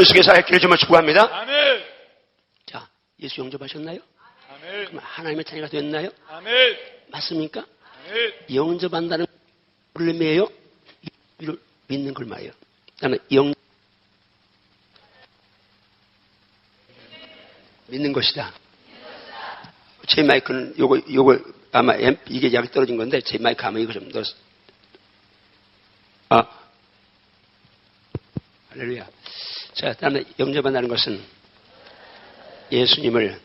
예수께 살기를 정말 축복합니다. 아멘. 자, 예수 영접하셨나요? 아멘. 그럼 하나님의 자녀가 됐나요? 아멘. 맞습니까? 아멘. 영접한다는 걸 매요? 이를 믿는 걸 말이에요. 나는 믿는 것이다. 제 마이크는 요거 아마 이게 약이 떨어진 건데 제 마이크 아마 이거 좀 넣었어. 할렐루야. 자, 다음에 영접한다는 것은 예수님을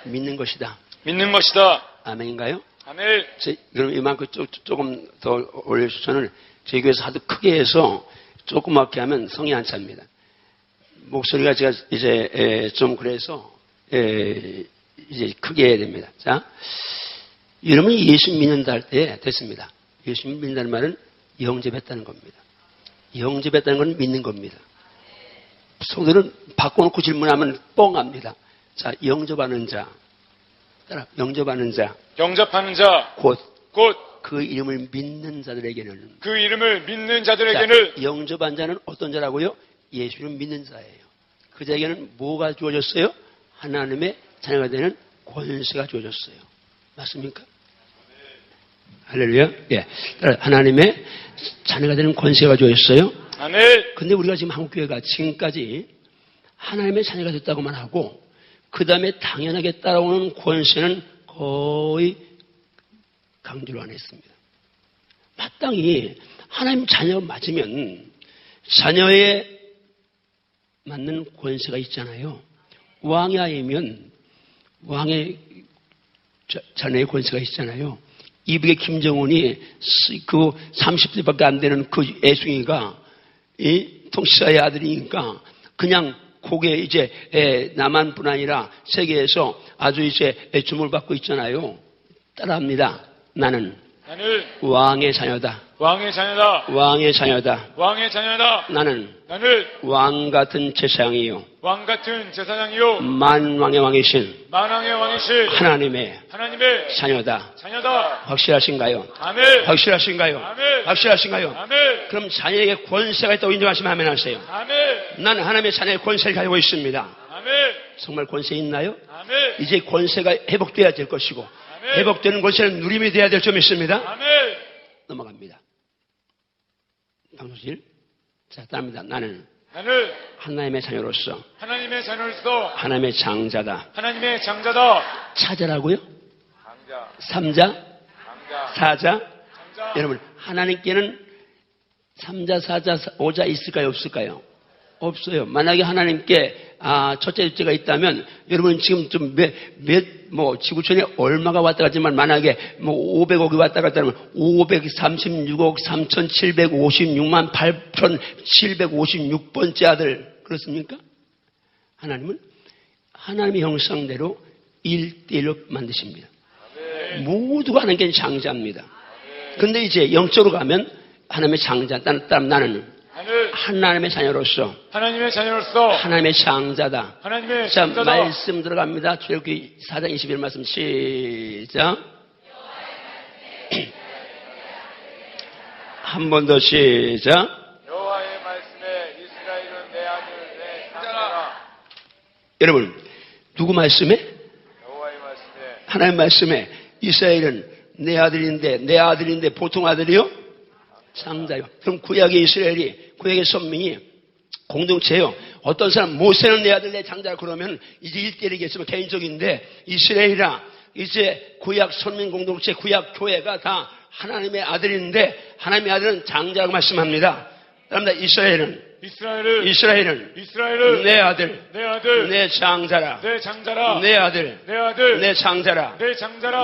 믿는 것이다. 믿는 것이다. 아멘인가요? 아멘. 그럼 이만큼 조금 더 올려주셔는 저희 교회에서 하도 크게 해서 조그맣게 하면 성이 안 찹니다. 목소리가 제가 이제 좀 그래서 이제 크게 해야 됩니다. 자, 여러분이 예수 믿는다 할 때 됐습니다. 예수 믿는다는 말은 영접했다는 겁니다. 영접했다는 건 믿는 겁니다. 속들은 바꿔놓고 질문하면 뻥합니다. 자, 영접하는 자, 따라 영접하는 자, 영접하는 자, 곧 곧 그 이름을 믿는 자들에게는 그 이름을 믿는 자들에게는 자, 영접한 자는 어떤 자라고요? 예수를 믿는 자예요. 그 자에게는 뭐가 주어졌어요? 하나님의 자녀가 되는 권세가 주어졌어요. 맞습니까? 할렐루야. 예. 하나님의 자녀가 되는 권세가 주어졌어요. 아멘. 근데 우리가 지금 한국교회가 지금까지 하나님의 자녀가 됐다고만 하고 그 다음에 당연하게 따라오는 권세는 거의 강조를 안 했습니다. 마땅히 하나님 자녀가 맞으면 자녀에 맞는 권세가 있잖아요. 왕이 아니면 왕의 자녀의 권세가 있잖아요. 이북의 김정은이 그 30대밖에 안 되는 그 애송이가 통치자의 아들이니까 그냥 그게 이제 남한뿐 아니라 세계에서 아주 이제 주목을 받고 있잖아요. 따라합니다. 나는 왕의 자녀다. 왕의 자녀다. 왕의 자녀다. 왕의 자녀다. 나는 왕 같은 제사장이요. 왕 같은 제사장이요. 만왕의 왕이신 만왕의 왕이신 하나님의 자녀다. 자녀다. 확실하신가요? 아멘. 확실하신가요? 아멘. 확실하신가요? 아멘. 그럼 자녀에게 권세가 있다고 인정하시면 아멘 하세요. 아멘. 나는 하나님의 자녀의 권세를 가지고 있습니다. 아멘. 정말 권세 있나요? 아멘. 이제 권세가 회복돼야 될 것이고 아멘. 회복되는 권세는 누림이 돼야 될 점 있습니다. 아멘. 넘어갑니다. 방송실. 자, 따릅니다. 나는 하나님의 자녀로서 하나님의 장자다. 하나님의 장자다. 차자라고요? 삼자? 사자? 여러분, 하나님께는 삼자, 사자, 오자 있을까요? 없을까요? 없어요. 만약에 하나님께 첫째, 둘째가 있다면 여러분 지금 좀 지구촌에 얼마가 왔다 갔지만 만약에 500억이 왔다 갔다 하면 536억 3,756만 8,756번째 아들 그렇습니까? 하나님은 하나님의 형상대로 1대1로 만드십니다. 모두가 하나님께 장자입니다. 근데 이제 영적으로 가면 하나님의 장자, 나는 하나님의 자녀로서 하나님의 장자다. 자, 말씀 들어갑니다. 출애굽기 4장 21 말씀 시작. 한 번 더 시작. 여호와의 말씀에 이스라엘은 내 아들 내 장자라. 여러분 누구 말씀에? 여호와의 말씀에. 하나님 말씀에 이스라엘은 내 아들인데 보통 아들이요? 장자요. 그럼 구약의 이스라엘이 구약의 선민이 공동체요. 어떤 사람 모세는 내 아들 내 장자라 그러면 이제 1대1이겠지만 개인적인데 이스라엘이라 이제 구약 선민 공동체 구약 교회가 다 하나님의 아들인데 하나님의 아들은 장자라고 말씀합니다. 그런데 이스라엘은 내 아들 내 장자라 내 아들 내 장자라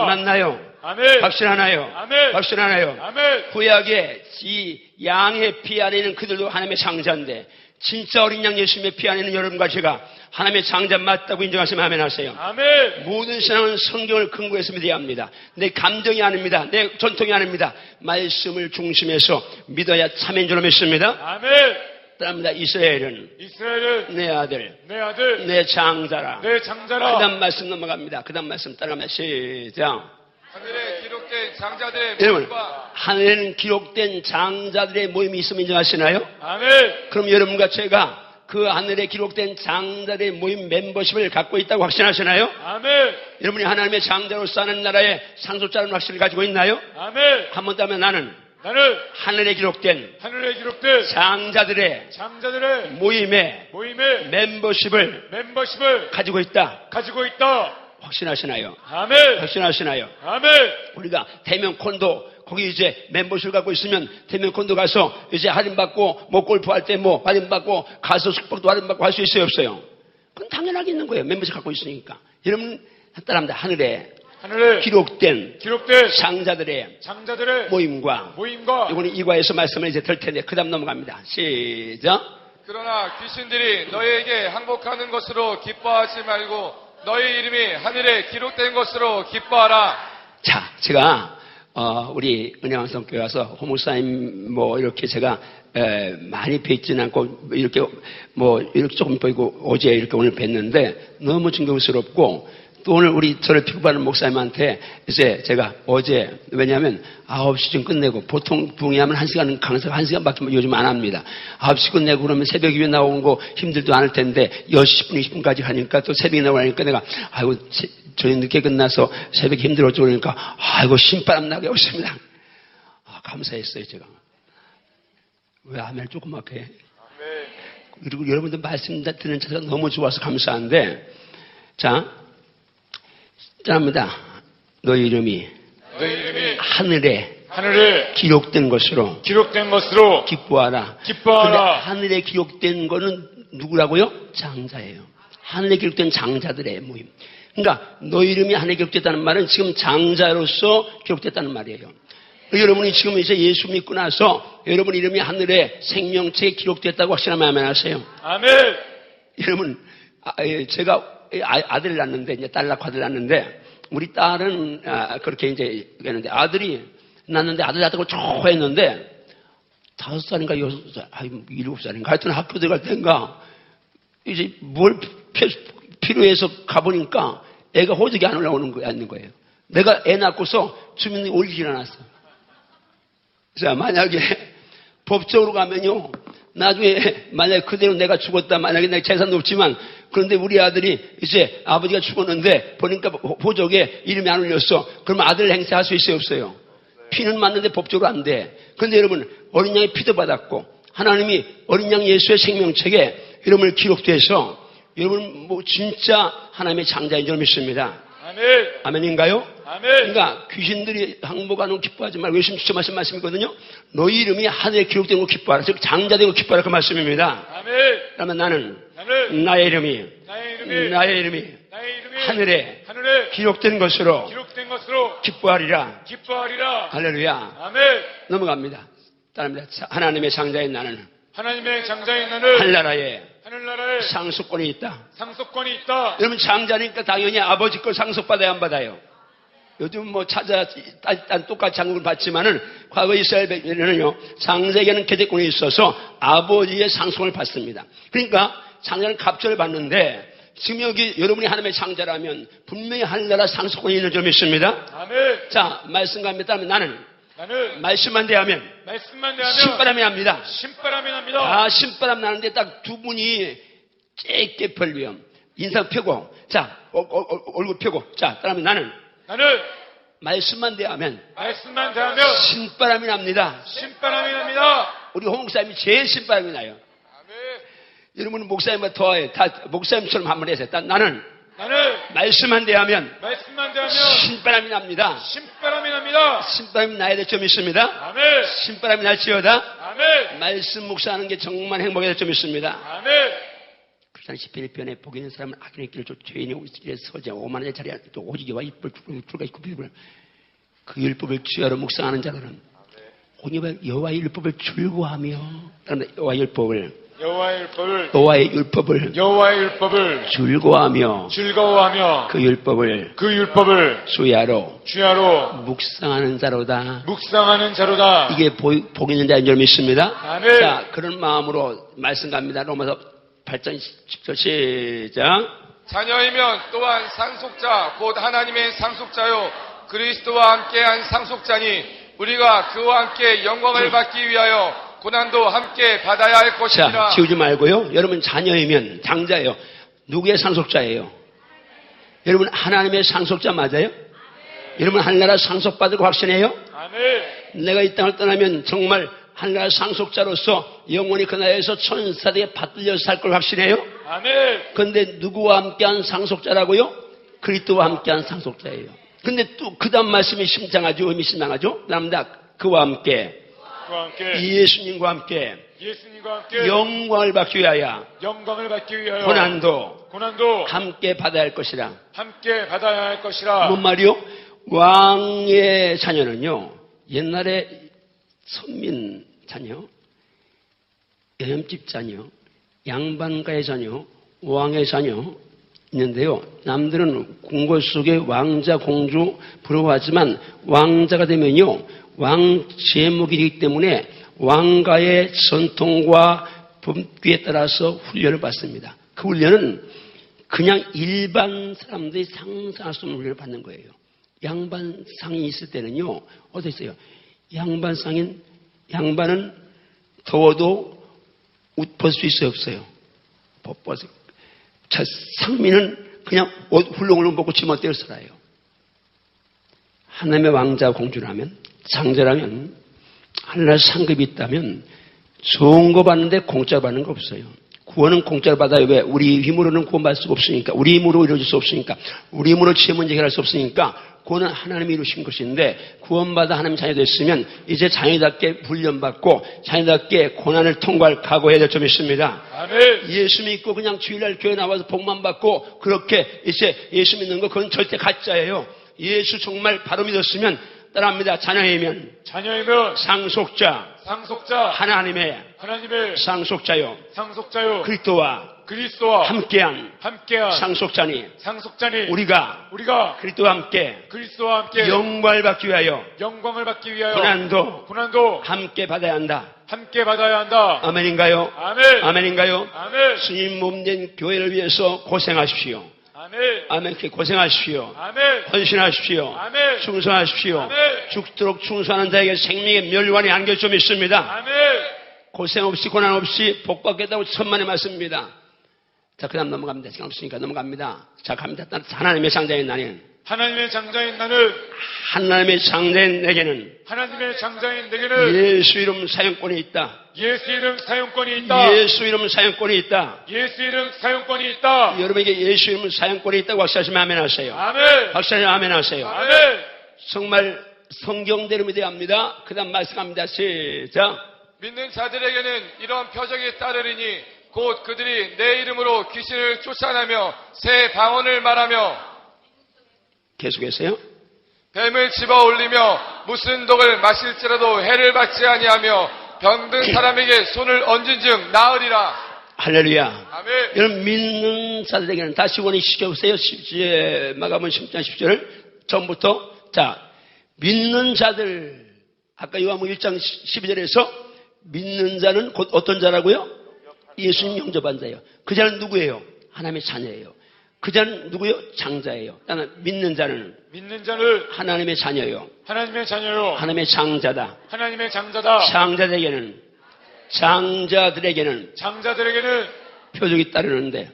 맞나요? 아멘. 확실하나요? 아멘. 확실하나요? 아멘. 구약의 이 양의 피 안에 있는 그들도 하나님의 장자인데 진짜 어린 양 예수님의 피 안에 있는 여러분과 제가 하나님의 장자 맞다고 인정하시면 아멘 하세요. 아멘. 모든 신앙은 성경을 근거해서 믿어야 합니다. 내 감정이 아닙니다. 내 전통이 아닙니다. 말씀을 중심해서 믿어야 참인 줄로 믿습니다. 아멘. 따릅니다. 이스라엘은 내 아들 내 장자라. 그 다음 말씀 넘어갑니다. 그 다음 말씀 따라하면 시작. 하늘에 기록된 장자들의 여러분, 모임과 하늘에는 기록된 장자들의 모임이 있음을 인정하시나요? 아멘. 그럼 여러분과 제가 그 하늘에 기록된 장자들의 모임 멤버십을 갖고 있다고 확신하시나요? 아멘. 여러분이 하나님의 장자로서 하는 나라의 상속자라는 확신을 가지고 있나요? 아멘. 한 번 더 하면 나는 나는 하늘에 기록된 하늘에 기록된 장자들의 장자들의 모임의 모임의 멤버십을 가지고 있다. 가지고 있다. 확신하시나요? 아멘. 확신하시나요? 아멘. 우리가 대면콘도 거기 이제 멤버십을 갖고 있으면 대면콘도 가서 이제 할인받고 뭐 골프할 때 뭐 할인받고 가서 숙박도 할인받고 할 수 있어요, 없어요? 그건 당연하게 있는 거예요. 멤버십 갖고 있으니까. 여러분 따라합니다. 하늘에 기록된 장자들의 모임과 이거는 이과에서 말씀을 이제 들 텐데 그 다음 넘어갑니다. 시작. 그러나 귀신들이 너희에게 항복하는 것으로 기뻐하지 말고 너희 이름이 하늘에 기록된 것으로 기뻐하라. 자, 제가 우리 은혜왕성교회 와서 호목사님 뭐 이렇게 제가 많이 뵙지는 않고 이렇게 뭐 이렇게 조금 보이고 어제 이렇게 오늘 뵀는데 너무 존경스럽고 또 오늘 저를 피급하는 목사님한테 이제 제가 어제 왜냐하면 9시쯤 끝내고 보통 붕의하면 1시간 강사가 1시간밖에 요즘 안 합니다. 9시 끝내고 그러면 새벽 이후에 나오는 거 힘들도 않을 텐데 10시 10분 20분까지 하니까 또 새벽에 나오니까 내가 아이고 저희 늦게 끝나서 새벽에 힘들었죠 그러니까 아이고 신바람 나게 오십니다. 감사했어요 제가. 왜 아멘 조그맣게. 그리고 여러분들 말씀 듣는 자가 너무 좋아서 감사한데 자 합니다. 너희 이름이 하늘에 기록된 것으로 기뻐하라. 근데 하늘에 기록된 거는 누구라고요? 장자예요. 하늘에 기록된 장자들의 모임. 그러니까 너희 이름이 하늘에 기록됐다는 말은 지금 장자로서 기록됐다는 말이에요. 여러분이 지금 이제 예수 믿고 나서 여러분 이름이 하늘에 생명체에 기록됐다고 확신하면 아멘 하세요. 아멘. 여러분 제가 아들 낳는데 이제 딸 낳고 아들 낳는데 우리 딸은 그렇게 이제 했는데 아들이 낳는데 아들 낳다고 좋아했는데 5살인가 6살, 7살인가 하여튼 학교 들어갈 때인가 이제 뭘 필요해서 가보니까 애가 호적이 안 올라오는 거 있는 거예요. 내가 애 낳고서 주민이 올리질 않았어. 자 만약에 법적으로 가면요. 나중에 만약에 그대로 내가 죽었다 만약에 내 재산도 없지만 그런데 우리 아들이 이제 아버지가 죽었는데 보니까 호적에 이름이 안 올렸어. 그러면 아들 행세할 수 있어요 없어요? 피는 맞는데 법적으로 안 돼. 그런데 여러분 어린 양의 피도 받았고 하나님이 어린 양 예수의 생명책에 이름을 기록돼서 여러분 뭐 진짜 하나님의 장자인 줄 믿습니다. 아멘. 아멘인가요? 아멘. 그러니까 귀신들이 항복하는 거 기뻐하지 말고 예수님 직접 하신 말씀이거든요. 너희 이름이 하늘에 기록된 거 기뻐하라. 즉 장자된 거 기뻐하라 그 말씀입니다. 아멘. 그러면 나는 나의 이름이 하늘에 기록된 것으로 기뻐하리라. 할렐루야. 아멘. 넘어갑니다. 따릅니다. 하나님의 장자인 나는 하늘나라에 상속권이 있다. 여러분 장자니까 당연히 아버지 걸 상속받아야 안 받아요. 요즘 뭐 똑같이 장국을 받지만은 과거 이스라엘에는요 장자에게는 계대권이 있어서 아버지의 상속을 받습니다. 그러니까 장자는 갑절을 받는데 지금 여기 여러분이 하나님의 장자라면 분명히 하늘나라 상속권이 있는 줄 믿습니다. 아멘. 자 말씀 갑니다. 나는 말씀만 대하면 신바람이 납니다. 신바람 나는데 딱 두 분이 짧게 벌려 인상 펴고 자 얼굴 펴고 자 그러면 나는 말씀만 대하면 신바람이 납니다. 우리 홍목사님이 제일 신바람이 나요. 여러분은 목사님보다 더해. 다 목사님처럼 한번 해서 나는 말씀만 대하면 신바람이 납니다. 신바람이 나야 될 점 있습니다. 신바람이 날지어다. 말씀 묵상하는 게 정말 행복해야 될 점 있습니다. 그렇지 11편에 복 있는 사람은 악인의 길을 쫓아 죄인의 길에 서지 오만한 자리에 또 오직 여호와 율법을 줄가 있고 그 율법을 주야로 묵상하는 자들은 여호와의 율법을 즐거워하며 여호와의 율법을 즐거워하며 그 율법을 주야로 묵상하는 자로다. 이게 복 있는 자인 줄 믿습니다. 아멘. 자 그런 마음으로 말씀 갑니다. 로마서 8장 10절 시작. 자녀이면 또한 상속자 곧 하나님의 상속자요 그리스도와 함께한 상속자니 우리가 그와 함께 영광을 받기 위하여 고난도 함께 받아야 할 것이니라. 자, 지우지 말고요. 여러분 자녀이면 장자예요. 누구의 상속자예요? 여러분 하나님의 상속자 맞아요? 여러분 하늘나라 상속받을 거 확신해요? 아멘. 내가 이 땅을 떠나면 정말 하늘나라 상속자로서 영원히 그 나라에서 천사들에게 받들려 살 걸 확신해요? 아멘. 그런데 누구와 함께한 상속자라고요? 그리스도와 함께한 상속자예요. 근데 또 그 다음 말씀이 심장하죠. 의미심장하죠. 그다음에 그와 함께 예수님과 함께 영광을 받기 위하여 고난도 함께 받아야 할 것이라. 뭔 말이요? 왕의 자녀는요, 옛날에 선민 자녀, 여염집 자녀, 양반가의 자녀, 왕의 자녀 있는데요. 남들은 궁궐 속에 왕자, 공주 부러워하지만 왕자가 되면요, 왕 제목이기 때문에 왕가의 전통과 법규에 따라서 훈련을 받습니다. 그 훈련은 그냥 일반 사람들이 상상할 수 없는 훈련을 받는 거예요. 양반상이 있을 때는요, 어디 있어요? 양반은 더워도 옷 벗을 수 있어요, 없어요? 벗어. 자, 상민은 그냥 옷 훌렁훌렁 벗고 지멋대로 살아요. 하나님의 왕자 공주라면, 장자라면, 하늘나라 상급이 있다면 좋은 거 받는데 공짜 받는 거 없어요. 구원은 공짜로 받아요. 왜? 우리 힘으로는 구원받을 수가 없으니까. 우리 힘으로 이루어질 수 없으니까. 우리 힘으로 죄 문제 해결할 수 없으니까. 구원은 하나님이 이루신 것인데, 구원받아 하나님 자녀 됐으면 이제 자녀답게 훈련받고 자녀답게 고난을 통과할 각오해야 될 점이 있습니다. 아멘. 예수 믿고 그냥 주일날 교회 나와서 복만 받고 그렇게 이제 예수 믿는 거 그건 절대 가짜예요. 예수 정말 바로 믿었으면 따라합니다. 자녀이면 상속자 하나님의 상속자요 그리스도와 함께한 상속자니 우리가 그리스도와 함께 영광을 받기 위하여 고난도 함께 받아야 한다. 아멘인가요? 아멘인가요? 주님 몸된 교회를 위해서 고생하십시오. 아멘. 고생하십시오. 헌신하십시오. 충성하십시오. 죽도록 충성하는 자에게 생명의 멸관이 안길 좀 있습니다. 고생 없이 고난 없이 복 받겠다고 천만의 말씀입니다. 자, 그 다음 넘어갑니다. 시간 없으니까 넘어갑니다. 자, 갑니다. 하나님의 장자인 나는 하나님의 장자인 내게는 예수 이름 사용권이 있다. 예수 이름 사용권이 있다. 여러분에게 예수 이름 사용권이 있다고 확신하시면 아멘 하세요. 확신하시면 아멘 하세요. 정말 성경대로 믿어야 합니다. 그 다음 말씀합니다. 시작. 믿는 자들에게는 이런 표적이 따르리니 곧 그들이 내 이름으로 귀신을 쫓아내며 새 방언을 말하며 계속해서요. 뱀을 집어 올리며 무슨 독을 마실지라도 해를 받지 아니하며 병든 사람에게 손을 얹은 즉 나으리라. 할렐루야. 아멘. 여러분 믿는 자들에게는 다시 원히 시켜보세요. 마가복음 10장 10절을 처음부터. 자, 믿는 자들 아까 요한복음 1장 12절에서 믿는 자는 곧 어떤 자라고요? 예수님 영접한 자예요. 그 자는 누구예요? 하나님의 자녀예요. 그 자는 누구요? 장자예요. 믿는 자는 하나님의 자녀요. 하나님의 장자다. 장자들에게는 표적이 따르는데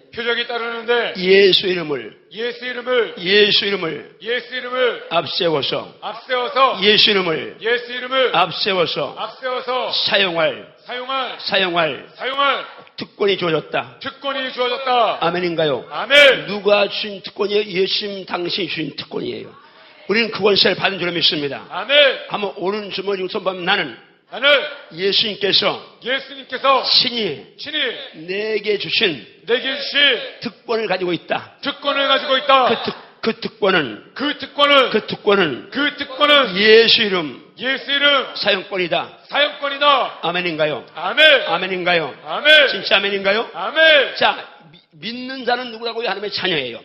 예수 이름을 앞세워서 예수 이름을 앞세워서 사용할 특권이 주어졌다. 아멘인가요? 아멘. 누가 주신 특권이에요? 예수님 당신이 주신 특권이에요. 우리는 그 권세를 받은 줄 믿습니다. 아멘. 한번 오른손을 손보면 나는 예수님께서 친히 내게 주신 특권을 가지고 있다. 그 특권은 예수 이름 사용권이다. 아멘인가요? 아멘인가요? 진짜 아멘인가요? 자, 믿는 자는 누구라고요? 하나님의 자녀예요.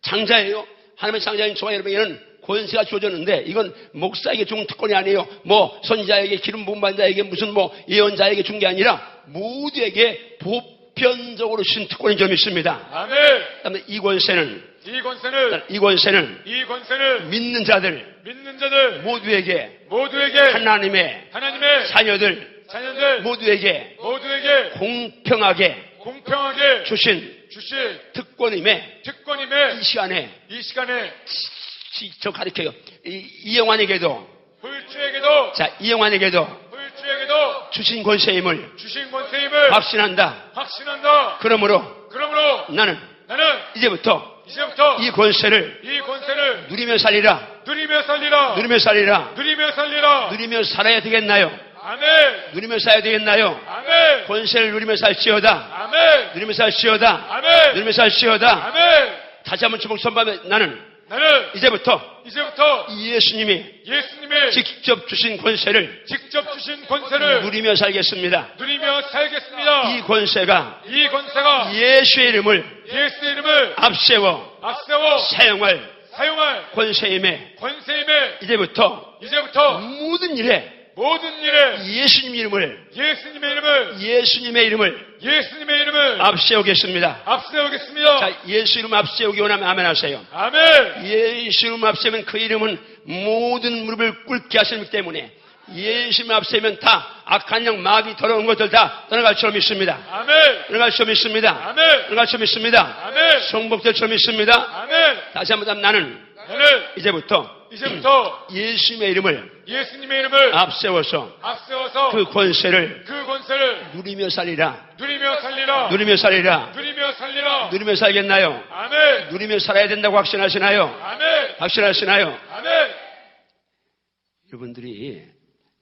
장자예요. 하나님의 장자인 저와 여러분에게는 권세가 주어졌는데 이건 목사에게 준 특권이 아니에요. 뭐 선지자에게 기름 부은 자에게 무슨 뭐 예언자에게 준 게 아니라 모두에게 보편적으로 주신 특권인 줄 믿습니다. 그다음에 이 권세는 이 권세는 믿는 자들 모두에게 하나님의 자녀들 모두에게 공평하게 주신 특권임에 이 시간에 저 가르쳐요. 이영환에게도 자 이영환에게도 주신 권세임을 확신한다. 그러므로 나는 이제부터 이 권세를 누리며 살리라. 누리며 살아야 되겠나요? 누리며 살아야 되겠나요? 권세를 누리며 살지어다. 누리며 살지어다. 다시 한번 주먹 선포하며 나는 이제부터 예수님이 직접 주신 권세를 누리며 살겠습니다. 이 권세가 예수의 이름을 앞세워 사용할 권세임에 이제부터 모든 일에 예수님의 이름을 앞세우겠습니다. 자, 예수 이름 앞세우기 원하면 아멘 하세요. 예수 이름 앞세우면 그 이름은 모든 무릎을 꿇게 하시기 때문에 예수 이름 앞세우면 다 악한 영, 마귀, 더러운 것들 다 떠나갈 줄 믿습니다. 떠나갈 줄 믿습니다. 성복될 줄 믿습니다. 다시 한번 나는 이제부터 예수님의 이름을 앞세워서 그 권세를 누리며 살리라. 누리며 살겠나요? 누리며 살아야 된다고 확신하시나요? 확신하시나요? 여러분들이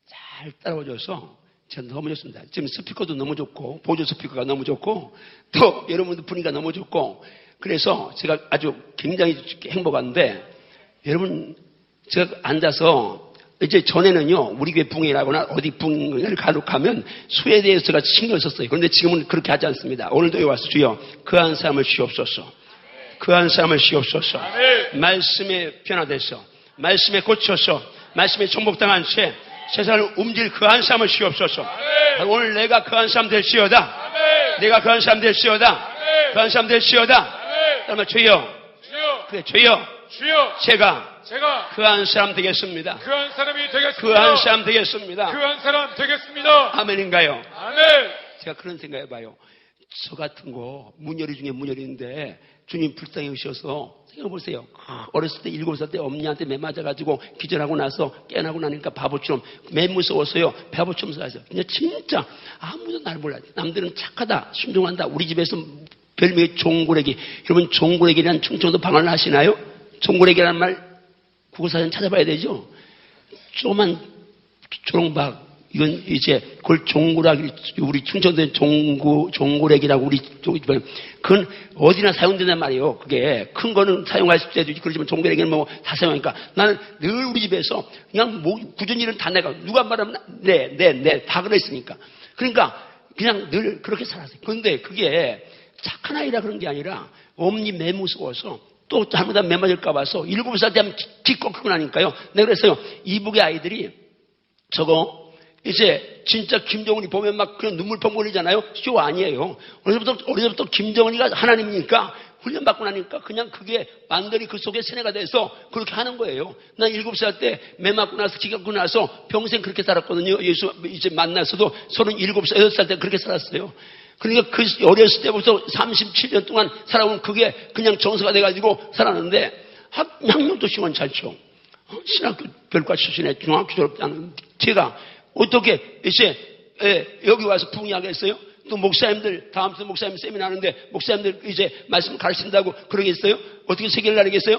잘 따라오셔서 제가 너무 좋습니다. 지금 스피커도 너무 좋고 보조 스피커가 너무 좋고 또 여러분들 분위기가 너무 좋고 그래서 제가 아주 굉장히 행복한데 여러분 제가 앉아서 이제 전에는요 우리 교회 붕이라거나 어디 붕을 가면 수에 대해서 제가 신경을 썼어요. 그런데 지금은 그렇게 하지 않습니다. 오늘도 여기 와서 주여 그 한 사람을 주옵소서. 말씀에 변화돼서 말씀에 고쳐서 말씀에 정복당한 채 세상을 움직일 그 한 사람을 주옵소서. 오늘 내가 그 한 사람 될지어다. 그 한 사람 될지어다. 그러면 주여 제가 그 한 사람 되겠습니다. 아멘인가요? 제가 그런 생각 해봐요. 저 같은 거 문열이 중에 문열인데 주님 불쌍히 오셔서 생각해보세요. 어렸을 때 7살 때 엄니한테 매 맞아가지고 기절하고 나서 깨어나고 나니까 바보처럼 매 무서웠어요. 바보처럼 살았어요. 근데 진짜 아무도 날 몰라요. 남들은 착하다 순종한다. 우리 집에서 별명이 종고래기. 여러분 종고래기라는 충청도 방언을 하시나요? 종고래기라는 말 국어사전 찾아봐야 되죠. 조그만 조롱박 이건 이제 그걸 종고라기 우리 충청도에 종고래기라고 우리 그건 어디나 사용된단 말이에요. 그게 큰 거는 사용할 때도 있지. 그렇지만 종고래기는 뭐 다 사용하니까 나는 늘 우리 집에서 그냥 뭐 굳은 일은 다 내가 누가 말하면 네 다 그랬으니까 그러니까 그냥 늘 그렇게 살았어요. 그런데 그게 착한 아이라 그런 게 아니라 엄니 매 무서워서 또 잘못하면 매 맞을까 봐서 7살 때 하면 기 꺾고 나니까요. 내가 그랬어요. 이북의 아이들이 저거 이제 진짜 김정은이 보면 막 그런 눈물 펑 흘리잖아요. 쇼 아니에요. 어려서부터 김정은이가 하나님이니까 훈련받고 나니까 그냥 그게 완전히 그 속에 세뇌가 돼서 그렇게 하는 거예요. 난 7살 때 매 맞고 나서 기 꺾고 나서 평생 그렇게 살았거든요. 예수 이제 만나서도 37살, 8살 때 그렇게 살았어요. 그러니까 그 어렸을 때부터 37년 동안 살아온 그게 그냥 정서가 돼가지고 살았는데 학년도 시원찮죠. 신학교 별과 출신에 중학교 졸업하는 제가 어떻게 이제 여기 와서 붕이하겠어요? 또 목사님들 다음 주 목사님 세미나 하는데 목사님들 이제 말씀 가르친다고 그러겠어요? 어떻게 세계를 나르겠어요?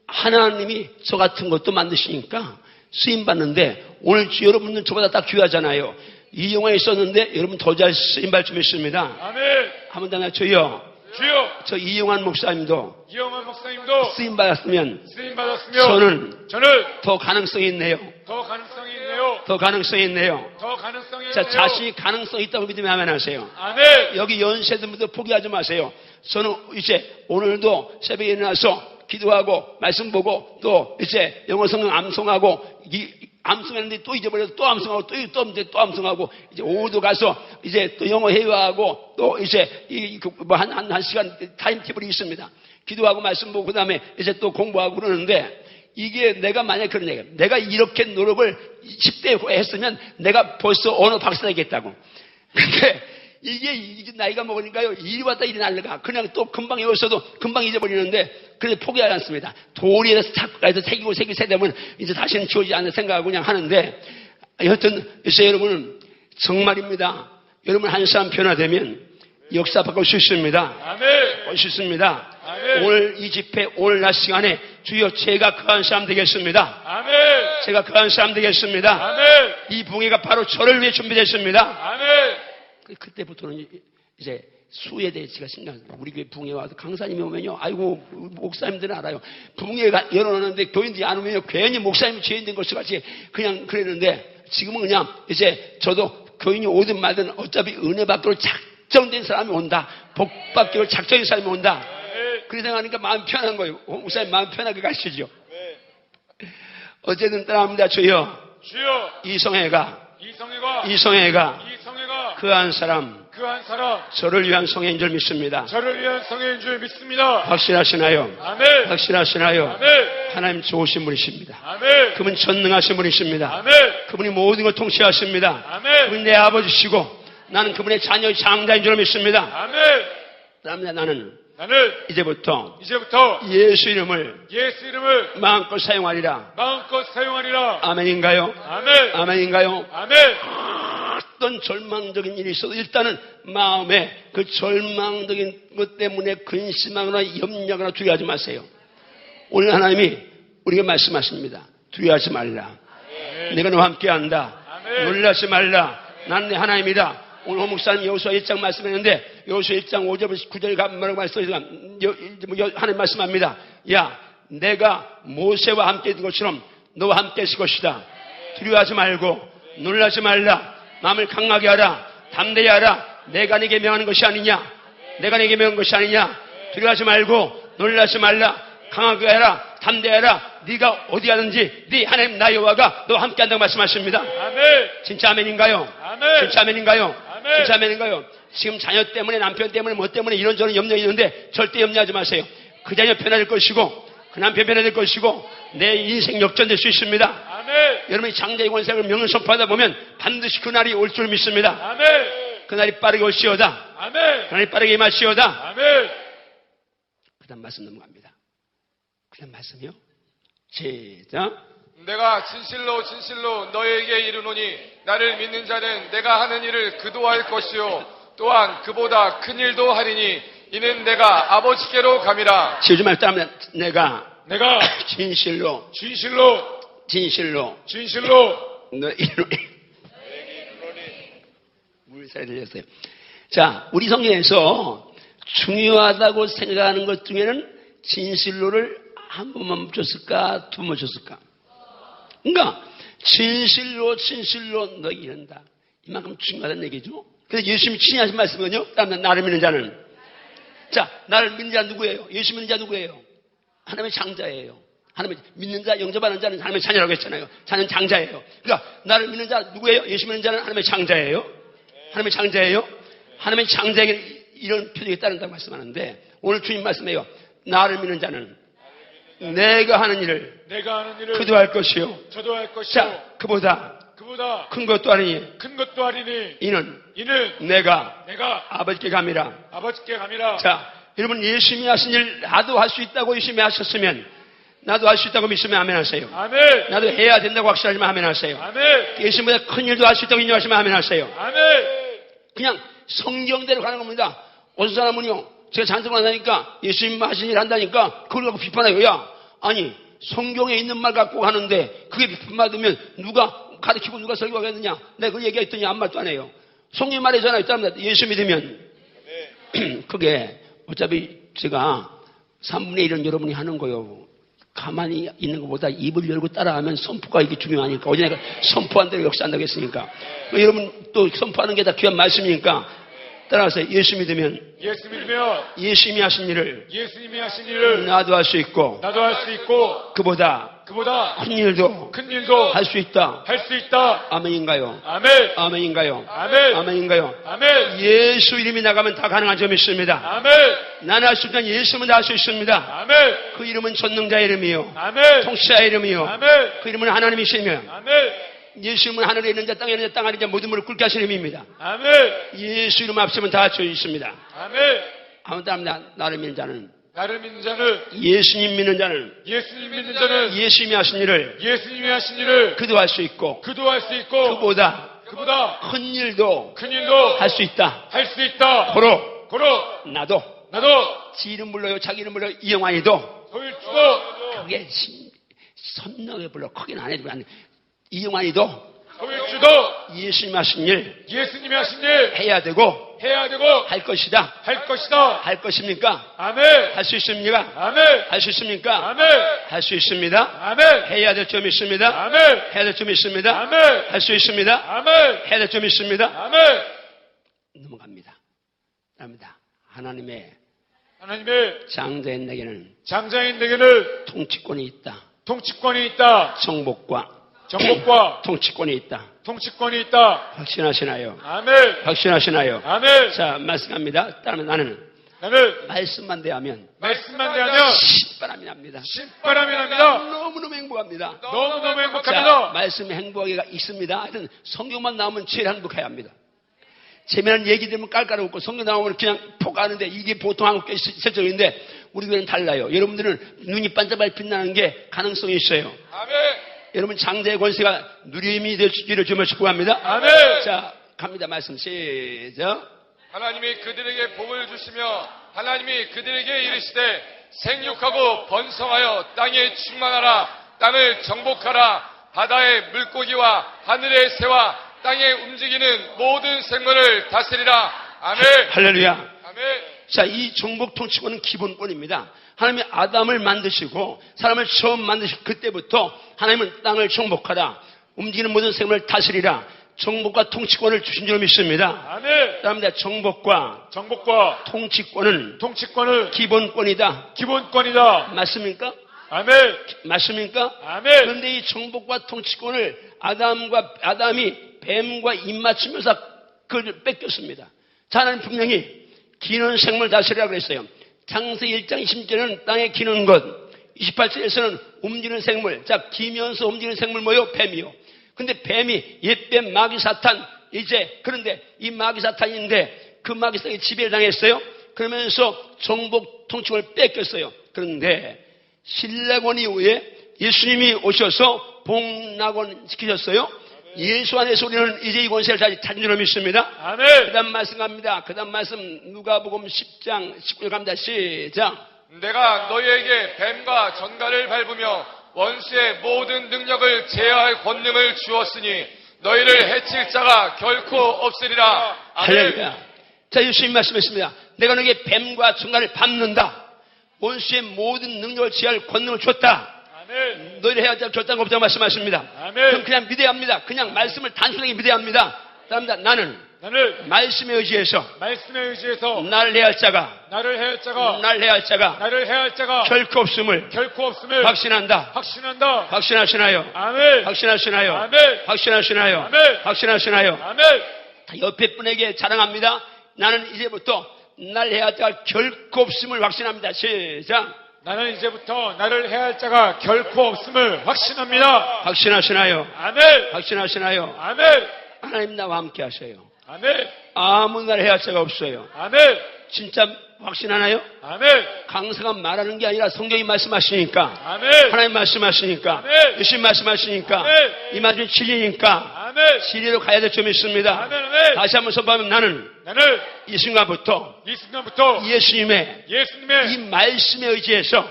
하나님이 저 같은 것도 만드시니까 쓰임 받는데 오늘 여러분은 저보다 딱 귀하잖아요. 이 영화에 있었는데 여러분 더 잘 쓰임받을 줄 믿습니다. 아멘. 한번 더 하나 주여 저 이영환 목사님도 쓰임받았으면 저는 더 가능성이 있네요. 자, 자신이 가능성이 있다고 믿으면 아멘 하세요. 아멘. 여기 연세들부터 포기하지 마세요. 저는 이제 오늘도 새벽에 일어나서 기도하고 말씀 보고 또 이제 영어 성경 암송하고 암송했는데 또 잊어버려서 또 암송하고 또 암송하고 이제 오후도 가서 이제 또 영어 회화하고 또 이제 한 시간 타임테이블이 있습니다. 기도하고 말씀 보고 그다음에 이제 또 공부하고 그러는데 이게 내가 만약에 그런 얘기야. 내가 이렇게 노력을 10대 후에 했으면 내가 벌써 언어 박사 되겠다고. 근데 이게 나이가 먹으니까요. 이리 왔다 이리 날려가. 그냥 또 금방 외웠어도 금방 잊어버리는데 그래서 포기하지 않습니다. 도리에서 탁가서 새기고 세대면 이제 다시는 지워지지 않는 생각하고 그냥 하는데 여하튼 글쎄 여러분은 정말입니다. 여러분 한 사람 변화되면 역사 바꿀 수 있습니다. 아멘. 볼 수 있습니다. 아멘. 오늘 이 집회 오늘 낮 시간에 주여 제가 그 한 사람 되겠습니다. 아멘. 제가 그 한 사람 되겠습니다. 아멘. 이 붕괴가 바로 저를 위해 준비됐습니다. 아멘. 그때부터는 이제 수에 대해 제가 신경 써요. 우리 교회 붕괴 와서 강사님이 오면요. 아이고 목사님들은 알아요. 붕괴가 열어놓는데 교인들이 안 오면요. 괜히 목사님이 죄인된 것을 같이 그냥 그랬는데 지금은 그냥 이제 저도 교인이 오든 말든 어차피 은혜 받기로 작정된 사람이 온다. 복 받기로 작정된 사람이 온다. 그렇게 생각하니까 마음 편한 거예요. 목사님 마음 편하게 가시죠. 어쨌든 따라합니다. 주여 이성애가 그 한 사람 저를 위한 성애인 줄 믿습니다. 확실하시나요? 아멘. 확실하시나요? 아멘. 하나님 좋으신 분이십니다. 아멘. 그분 전능하신 분이십니다. 아멘. 그분이 모든 걸 통치하십니다. 아멘. 그분이 내 아버지시고 나는 그분의 자녀의 장자인 줄 믿습니다. 아멘. 그다음에 나는 이제부터 예수 이름을 마음껏 사용하리라. 아멘인가요? 아멘. 아멘인가요? 아멘. 어떤 절망적인 일이 있어도 일단은 마음에 그 절망적인 것 때문에 근심하거나 염려하거나 두려워하지 마세요. 오늘 하나님이 우리에게 말씀하십니다. 두려워하지 말라. 내가 너와 함께한다. 놀라지 말라. 나는 내 하나님이다. 오늘 목사님 여호수아 1장 말씀했는데 여호수아 1장 5절부터 9절 뭐라고 말씀하시니까 하나님 말씀합니다. 야, 내가 모세와 함께 있는 것처럼 너와 함께 있을 것이다. 두려워하지 말고 놀라지 말라. 마음을 강하게 하라. 담대히 하라. 내가 네게 명하는 것이 아니냐. 내가 네게 명한 것이 아니냐. 두려워하지 말고 놀라지 말라. 강하게 하라. 담대하라. 네가 어디 가든지 네 하나님 나 여호와가 너와 함께 한다고 말씀하십니다. 아멘. 진짜 아멘인가요? 아멘. 진짜 아멘인가요? 아멘. 진짜 아멘인가요? 지금 자녀 때문에 남편 때문에 뭐 때문에 이런저런 염려 있는데 절대 염려하지 마세요. 그 자녀 편해질 것이고 그 남편 편해질 것이고 내 인생 역전될 수 있습니다. 아멘. 여러분이 장자의 권세를 명을 선포하다 보면 반드시 그날이 올 줄 믿습니다. 아멘. 그날이 빠르게 올시오다. 아멘. 그날이 빠르게 임하시오다. 아멘. 그 다음 말씀 넘어갑니다. 그 다음 말씀이요. 시작. 내가 진실로 너에게 이르노니 나를 믿는 자는 내가 하는 일을 그도 할 것이요 또한 그보다 큰 일도 하리니 이는 내가 아버지께로 감이라. 지우지 말고 따라합니다. 내가 진실로 너 이르노니 물살이 들렸어요. 자, 우리 성경에서 중요하다고 생각하는 것 중에는 진실로를 한 번만 묻혔을까? 두 번 묻혔을까? 그러니까 진실로 너 이른다. 이만큼 중요하다는 얘기죠. 그래서 예수님이 친히 하신 말씀은요. 다음 나를 믿는 자는 자, 나를 믿는 자 누구예요? 예수 믿는 자 누구예요? 하나님의 장자예요. 하나님의 믿는 자, 영접하는 자는 하나님의 자녀라고 했잖아요. 자녀는 장자예요. 그러니까 나를 믿는 자 누구예요? 예수 믿는 자는 하나님의 장자예요. 하나님의 장자예요. 하나님의 장자에게 이런 표적이 따른다고 말씀하는데 오늘 주님 말씀해요. 나를 믿는 자는 내가 하는 일을 그도 할 것이요. 저도 할 것이요. 자, 그보다 큰 것도 아니니 이는 내가 아버지께 감이라. 자, 여러분 예수님이 하신 일 나도 할 수 있다고 예수님이 하셨으면 나도 할 수 있다고 믿으면 아멘 하세요. 아멘. 나도 해야 된다고 확실하지만 아멘 하세요. 아멘. 예수님보다 큰 일도 할 수 있다고 인정하시면 아멘 하세요. 아멘. 그냥 성경대로 가는 겁니다. 어떤 사람은요, 제가 잔뜩 만나니까 예수님 하신 일 한다니까 그걸 갖고 비판해요. 야, 아니 성경에 있는 말 갖고 하는데 그게 비판받으면 누가 가르치고 누가 설교하겠느냐. 내가 그걸 얘기했더니 아무 말도 안 해요. 성경 말이잖아요. 예수 믿으면 그게 어차피 제가 3분의 1은 여러분이 하는 거예요. 가만히 있는 것보다 입을 열고 따라하면 선포가 이게 중요하니까. 어제 내가 선포한 대로 역사한다고 했으니까. 여러분 또 선포하는 게 다 귀한 말씀이니까 따라서 예수 믿으면 예수님이 하신 일을 나도 할 수 있고 그보다 그보다 큰 일도 큰 일도 할 수 있다. 할 수 있다. 아멘인가요? 아멘. 아멘인가요? 아멘. 아멘인가요? 아멘. 예수 이름이 나가면 다 가능한 점이 있습니다. 아멘. 나는 할 수 있지만 예수는 다 할 수 있습니다. 아멘. 그 이름은 전능자의 이름이요. 아멘. 통치자의 이름이요. 아멘. 그 이름은 하나님이시며 아멘. 예수 이름은 하늘에 있는 자 땅에 있는 자 땅 안에 있는 자 모든 물을 꿇게 하시는 이름입니다. 아멘. 예수 이름 앞서면 다 할 수 있습니다. 아멘. 아무튼 나를 믿는 자는 나를 믿는 자는 예수님 믿는 자는 예수님 믿는 자는 예수님이 하신 일을 예수님이 하신 일을 그도 할 수 있고 그도 할 수 있고 그보다 큰 일도 큰 일도 할 수 있다. 할 수 있다. 고로 나도 지 이름 불러요. 자기 이름 불러요. 이영환이도 소일주도 그게 선명하게 불러. 크게는 안 해도 이영환이도 소일주도 예수님이 하신 일 예수님이 하신 일 해야 되고 해야 되고 할 것이다. 할 것이다. 할 것입니까? 아멘. 할 수 있습니까? 아멘. 할 수 있습니까? 아멘. 할 수 있습니다. 아멘. 해야 될 점이 있습니다. 아멘. 해야 될 점이 있습니다. 아멘. 할 수 있습니다. 아멘. 해야 될 점이 있습니다. 아멘. 넘어갑니다. 하나님의 장자인에게는 통치권이 있다. 통치권이 있다. 정복과 통치권이 있다. 통치권이 있다. 확신하시나요? 아멘. 확신하시나요? 아멘. 자, 말씀합니다. 따르면 나는 말씀만 대하면 신바람이 납니다. 신바람이 납니다. 너무너무 행복합니다. 너무너무 자, 행복합니다. 말씀이 행복하기가 있습니다. 하여튼 성경만 나오면 제일 행복해야 합니다. 재미난 얘기 들으면 깔깔 웃고 성경 나오면 그냥 포가하는데 이게 보통 한국계 설정인데 우리 교회는 달라요. 여러분들은 눈이 반짝반짝 빛나는 게 가능성이 있어요. 아멘. 여러분 장자의 권세가 누림이 될 수 있기를 주며 축복합니다. 아멘. 자, 갑니다. 말씀 시작. 하나님이 그들에게 복을 주시며 하나님이 그들에게 이르시되 생육하고 번성하여 땅에 충만하라. 땅을 정복하라. 바다의 물고기와 하늘의 새와 땅에 움직이는 모든 생물을 다스리라. 아멘. 할렐루야. 아멘. 자, 이 정복 통치권은 기본권입니다. 하나님이 아담을 만드시고 사람을 처음 만드신 그때부터 하나님은 땅을 정복하라. 움직이는 모든 생물을 다스리라. 정복과 통치권을 주신 줄 믿습니다. 아멘. 그다음에 정복과 통치권은 기본권이다. 맞습니까? 아멘. 맞습니까? 아멘. 그런데 이 정복과 통치권을 아담이 뱀과 입맞추면서 그걸 뺏겼습니다. 자, 하나님 분명히 기는 생물 다스리라 그랬어요. 창세기 1장 20절에는 땅에 기는 것, 28절에서는 움직이는 생물. 자, 기면서 움직이는 생물 뭐요? 뱀이요. 근데 뱀이 옛뱀 마귀 사탄 그런데 이 마귀 사탄인데 그 마귀 사탄이 지배를 당했어요. 그러면서 정복 통치권을 뺏겼어요. 그런데 신라권 이후에 예수님이 오셔서 복락원 시키셨어요. 예수 안에서 우리는 이제 이 권세를 다시 찾은 줄 믿습니다. 아멘. 그 다음 말씀 갑니다. 그 다음 말씀 누가복음 10장 19절 갑니다. 시작. 내가 너희에게 뱀과 전갈을 밟으며 원수의 모든 능력을 제어할 권능을 주었으니 너희를 해칠 자가 결코 없으리라. 아멘. 할렐루야. 자, 예수님 말씀했습니다. 내가 너에게 뱀과 전갈을 밟는다. 원수의 모든 능력을 제어할 권능을 줬다. 아멘. 너희를 해야 될 결단가 없다고 말씀하십니다. 아멘. 그럼 그냥 믿어야 합니다. 그냥 말씀을 단순하게 믿어야 합니다. 그다음에 나는 말씀에 의지해서 나를 해야 할 자가 결코 없음을 확신한다. 확신하시나요? 아멘. 확신하시나요? 아멘. 확신하시나요? 아멘. 확신하시나요? 아멘. 옆에 분에게 자랑합니다. 나는 이제부터 나를 해야 할 자가 결코 없음을 확신합니다. 시작. 나는 이제부터 나를 해야 할 자가 결코 없음을 확신합니다. 확신하시나요? 아멘. 확신하시나요? 아멘. 하나님 나와 함께 하셔요. 아멘. 아무 나를 해야 할 자가 없어요. 아멘. 진짜 확신하나요? 아멘. 강사가 말하는 게 아니라 성경이 말씀하시니까. 아멘. 하나님 말씀하시니까. 아멘. 예수님 말씀하시니까. 아멘. 이 말씀이 진리니까. 아멘. 진리로 가야 될 점이 있습니다. 아멘. 아멘. 다시 한번 선포하면 나는 이 순간부터 예수님의 이 말씀에 의지해서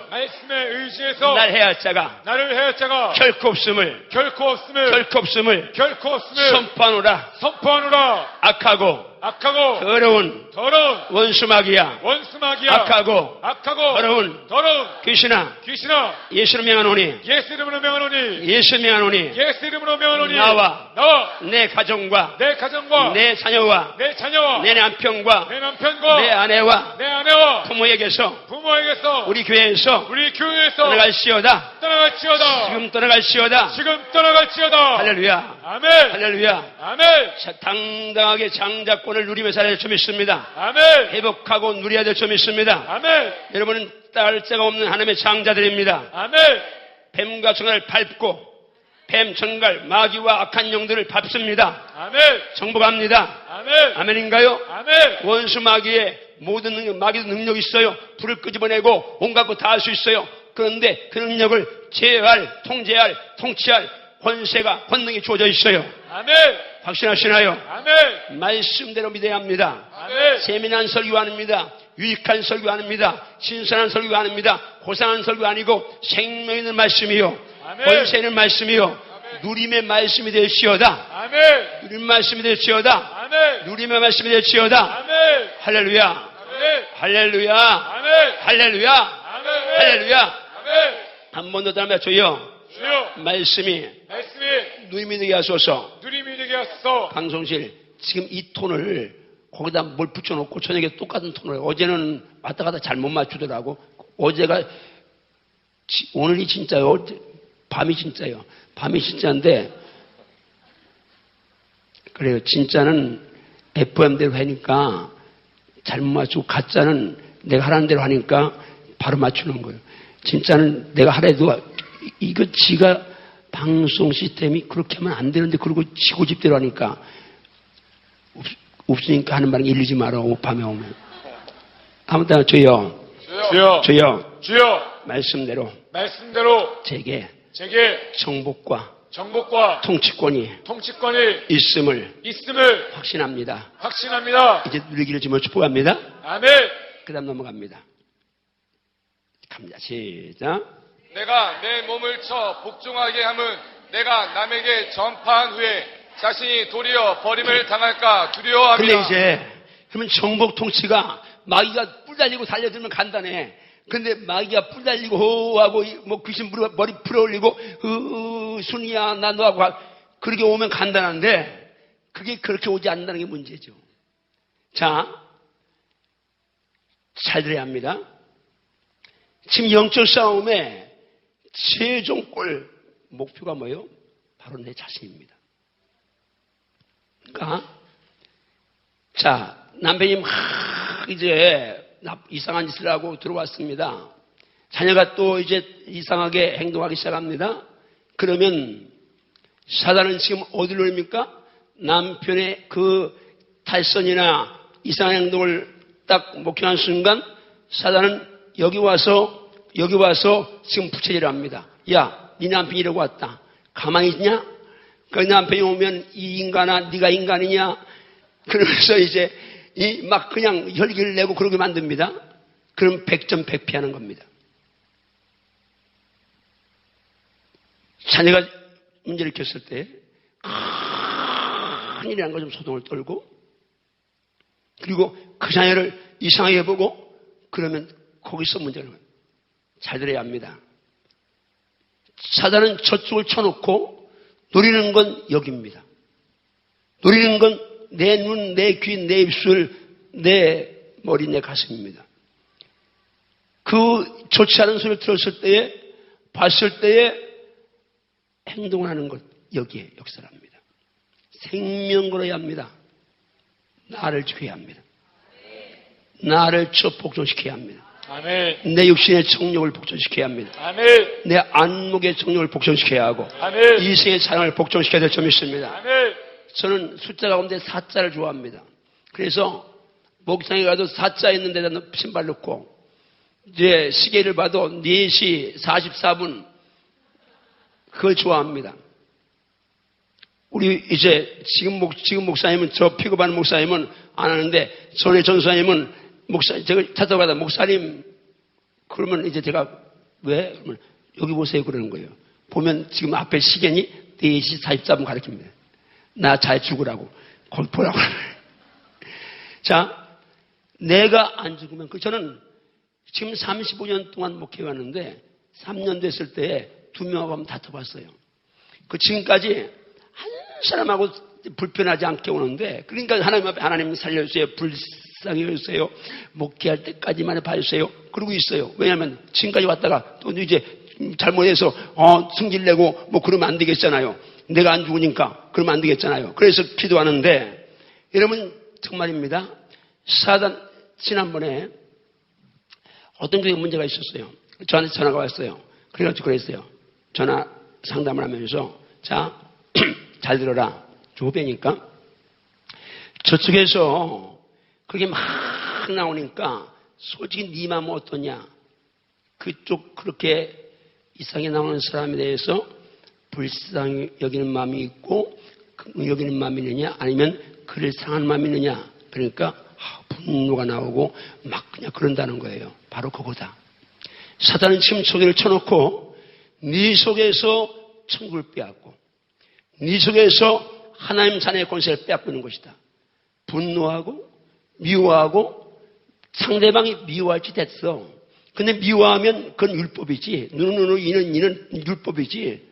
나를 해야 할 자가 결코 없음을 선포하노라. 악하고 더러운 원수 마귀야. 악하고 더러운 귀신아. 예수로 명하노니 나와 내 가정과 내 내 남편과 내 남편과 내 아내와 내 아내와 부모에게서 부모에게서 우리 교회에서 우리 교회에서 떠나갈시어다. 떠나갈지어다. 지금 떠나갈시어다. 지금 떠나갈지어다. 할렐루야. 아멘. 할렐루야. 아멘. 자, 당당하게 장자권을 누리며 살아야 될 점 있습니다. 아멘. 회복하고 누려야 될 점이 있습니다. 아멘. 여러분은 딸자가 없는 하나님의 장자들입니다. 아멘. 뱀과 청을 밟고 뱀, 전갈, 마귀와 악한 영들을 밟습니다. 아멘. 정복합니다. 아멘. 아멘인가요? 아멘. 원수 마귀의 모든 능력, 마귀도 능력이 있어요. 불을 끄집어내고 온갖 것 다 할 수 있어요. 그런데 그 능력을 제어할, 통제할, 통치할 권세가, 권능이 주어져 있어요. 아멘. 확신하시나요? 아멘. 말씀대로 믿어야 합니다. 아멘. 세민한 설교 아닙니다. 유익한 설교 아닙니다. 신선한 설교 아닙니다. 고상한 설교 아니고 생명 있는 말씀이요. 아멘. 권세 있는 말씀이요. 아멘. 누림의 말씀이 될지어다. 아멘. 누림의 말씀이 될지어다. 아멘. 누림의 말씀이 될지어다. 아멘. 할렐루야. 아멘. 할렐루야. 아멘. 할렐루야. 아멘. 할렐루야. 아멘. 한 번 더 따라하면 주여. 주여. 말씀이 누림이 되게 하소서. 누림이 되게 하소서. 방송실 지금 이 톤을 거기다 뭘 붙여놓고 저녁에 똑같은 톤을 어제는 왔다 갔다 잘 못 맞추더라고. 어제가 오늘이 진짜요. 밤이 진짜요. 밤이 진짜인데 그래요. 진짜는 FM대로 하니까 잘못 맞추고 가짜는 내가 하라는 대로 하니까 바로 맞추는 거예요. 진짜는 내가 하래도 이거 지가 방송 시스템이 그렇게 하면 안 되는데 그러고 지고 집대로 하니까 없으니까 하는 말은 일리지 마라. 밤에 오면. 아무튼 주여. 주여. 주여. 주여. 말씀대로 제게 정복과 통치권이 있음을 확신합니다. 이제 누리기를 지금 축복합니다. 아멘. 그 다음 넘어갑니다. 갑니다. 시작. 내가 내 몸을 쳐 복종하게 함은 내가 남에게 전파한 후에 자신이 도리어 버림을 당할까 두려워함이라. 근데 이제 그러면 정복 통치가 마귀가 뿔 달리고 달려들면 간단해. 근데 마귀가 뿔 달리고 호하고 뭐 귀신 머리 풀어올리고 순이야 나 너하고 그렇게 오면 간단한데 그게 그렇게 오지 않는다는 게 문제죠. 자, 잘 들어야 합니다. 지금 영적 싸움의 최종 골 목표가 뭐예요? 바로 내 자신입니다. 그러니까 자, 남편이 막 이제 이상한 짓을 하고 들어왔습니다. 자녀가 또 이제 이상하게 행동하기 시작합니다. 그러면 사단은 지금 어디로 옵니까? 남편의 그 탈선이나 이상한 행동을 딱 목격한 순간 사단은 여기 와서 지금 부채질을 합니다. 야, 네 남편이 이러고 왔다. 가만히 있냐? 그 남편이 오면 이 인간아, 네가 인간이냐? 그러면서 이제 막 그냥 혈기를 내고 그러게 만듭니다. 그럼 100점 100피 하는 겁니다. 자녀가 문제를 일으켰을 때 큰일이라는 거 좀 소동을 떨고 그리고 그 자녀를 이상하게 보고 그러면 거기서 문제가 나요. 잘 들어야 합니다. 사단은 저쪽을 쳐놓고 노리는 건 여기입니다. 노리는 건 내 눈, 내 귀, 내 입술, 내 머리, 내 가슴입니다. 그 좋지 않은 소리를 들었을 때에 봤을 때에 행동을 하는 것 여기에 역사를 합니다. 생명 걸어야 합니다. 나를 지켜야 합니다. 나를 복종시켜야 합니다. 아멘. 내 육신의 정욕을 복종시켜야 합니다. 아멘. 내 안목의 정욕을 복종시켜야 하고 아멘. 이생의 사랑을 복종시켜야 될 점이 있습니다. 아멘. 저는 숫자 가운데 4자를 좋아합니다. 그래서 목상에 가도 4자 있는 데다 신발 넣고 이제 시계를 봐도 4시 44분 그걸 좋아합니다. 우리 이제 지금 목사님은 저 픽업하는 목사님은 안 하는데 전에 전사님은 제가 찾아가다 목사님 그러면 이제 제가 왜? 그러면 여기 보세요 그러는 거예요. 보면 지금 앞에 시계니 4시 44분 가리킵니다. 나 잘 죽으라고. 거기 보라고. 자, 내가 안 죽으면, 저는 지금 35년 동안 목회해왔는데 3년 됐을 때 2명하고 한번 다퉈봤어요. 지금까지 한 사람하고 불편하지 않게 오는데, 그러니까 하나님 앞에 하나님 살려주세요, 불쌍히 여주세요, 목회할 때까지만 봐주세요 그러고 있어요. 왜냐하면 지금까지 왔다가 또 이제 잘못해서 승질내고 뭐 그러면 안 되겠잖아요. 내가 안 죽으니까 그러면 안 되겠잖아요. 그래서 기도하는데, 여러분 정말입니다. 사단 지난번에 어떤 쪽에 문제가 있었어요. 저한테 전화가 왔어요. 그래가지고 그랬어요. 전화 상담을 하면서, 자, 잘 들어라. 조배니까 저쪽에서 그게 막 나오니까 솔직히 네 마음은 어떠냐? 그쪽 그렇게 이상하게 나오는 사람에 대해서 불쌍히 여기는 마음이 있고 여기는 마음이 있느냐, 아니면 그를 상한 마음이 있느냐. 그러니까 분노가 나오고 막 그냥 그런다는 거예요. 바로 그거다. 사단은 지금 소리를 쳐놓고 네 속에서 천국을 빼앗고 네 속에서 하나님 자녀의 권세를 빼앗고 있는 것이다. 분노하고 미워하고 상대방이 미워할지 됐어. 근데 미워하면 그건 율법이지. 눈으로 이는 율법이지.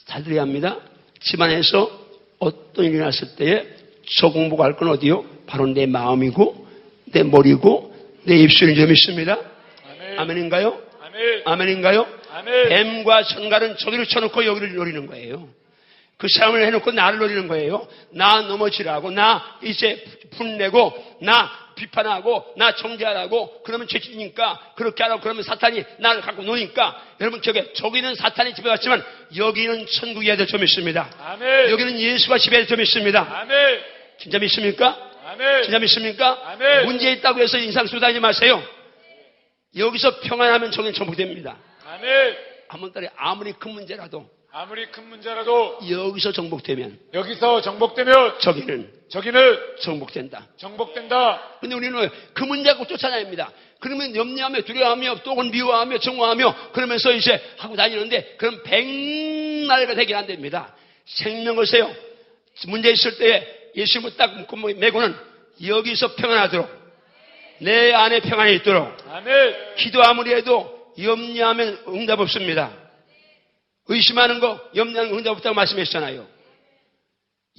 잘 들어야 합니다. 집안에서 어떤 일이 났을 때에 소공복할 건 어디요? 바로 내 마음이고 내 머리고 내 입술인 줄 믿습니다. 아멘. 아멘인가요? 아멘. 아멘인가요? 아멘. 뱀과 천갈은 저기를 쳐놓고 여기를 노리는 거예요. 그 사람을 해놓고 나를 노리는 거예요. 나 넘어지라고, 나 이제 분내고, 나 비판하고, 나 정죄하라고. 그러면 죄지니까 그렇게 하라고. 그러면 사탄이 나를 갖고 노니까, 여러분 저기는 사탄이 집에 왔지만 여기는 천국이 아들 좀 있습니다. 아멘. 여기는 예수가 집에 좀 있습니다. 아멘. 진짜 믿습니까? 아멘. 진짜 믿습니까? 아멘. 문제 있다고 해서 인상 쏟아지지 마세요. 여기서 평안하면 저기는 정복됩니다. 아멘. 한번 따라 아무리 큰 문제라도 여기서 정복되면 저기는 정복된다. 근데 우리는 그 문제 갖고 쫓아다닙니다. 그러면 염려하며 두려워하며 또 미워하며 정오하며 그러면서 이제 하고 다니는데, 그럼 백날가 되긴 안 됩니다. 생명 거세요. 문제 있을 때에 예수님을 딱 메고는 여기서 평안하도록, 내 안에 평안이 있도록. 아멘. 기도 아무리 해도 염려하면 응답 없습니다. 의심하는 거, 염려하는 거 응답 없다고 말씀하셨잖아요.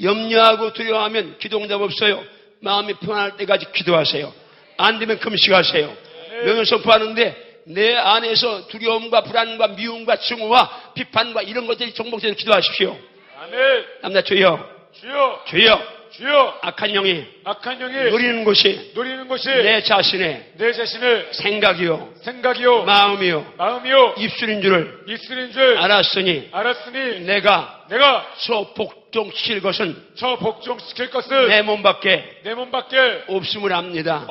염려하고 두려워하면 기도 응답 없어요. 마음이 평안할 때까지 기도하세요. 안 되면 금식하세요. 명령 선포하는데 내 안에서 두려움과 불안과 미움과 증오와 비판과 이런 것들이 정복돼서 기도하십시오. 아멘. 남자 주여, 주여, 악한 영이 노리는 곳이 내 자신의 생각이요 마음이요 입술인 줄을 알았으니 내가 복종시킬 것은 내 몸 밖에 없음을 압니다.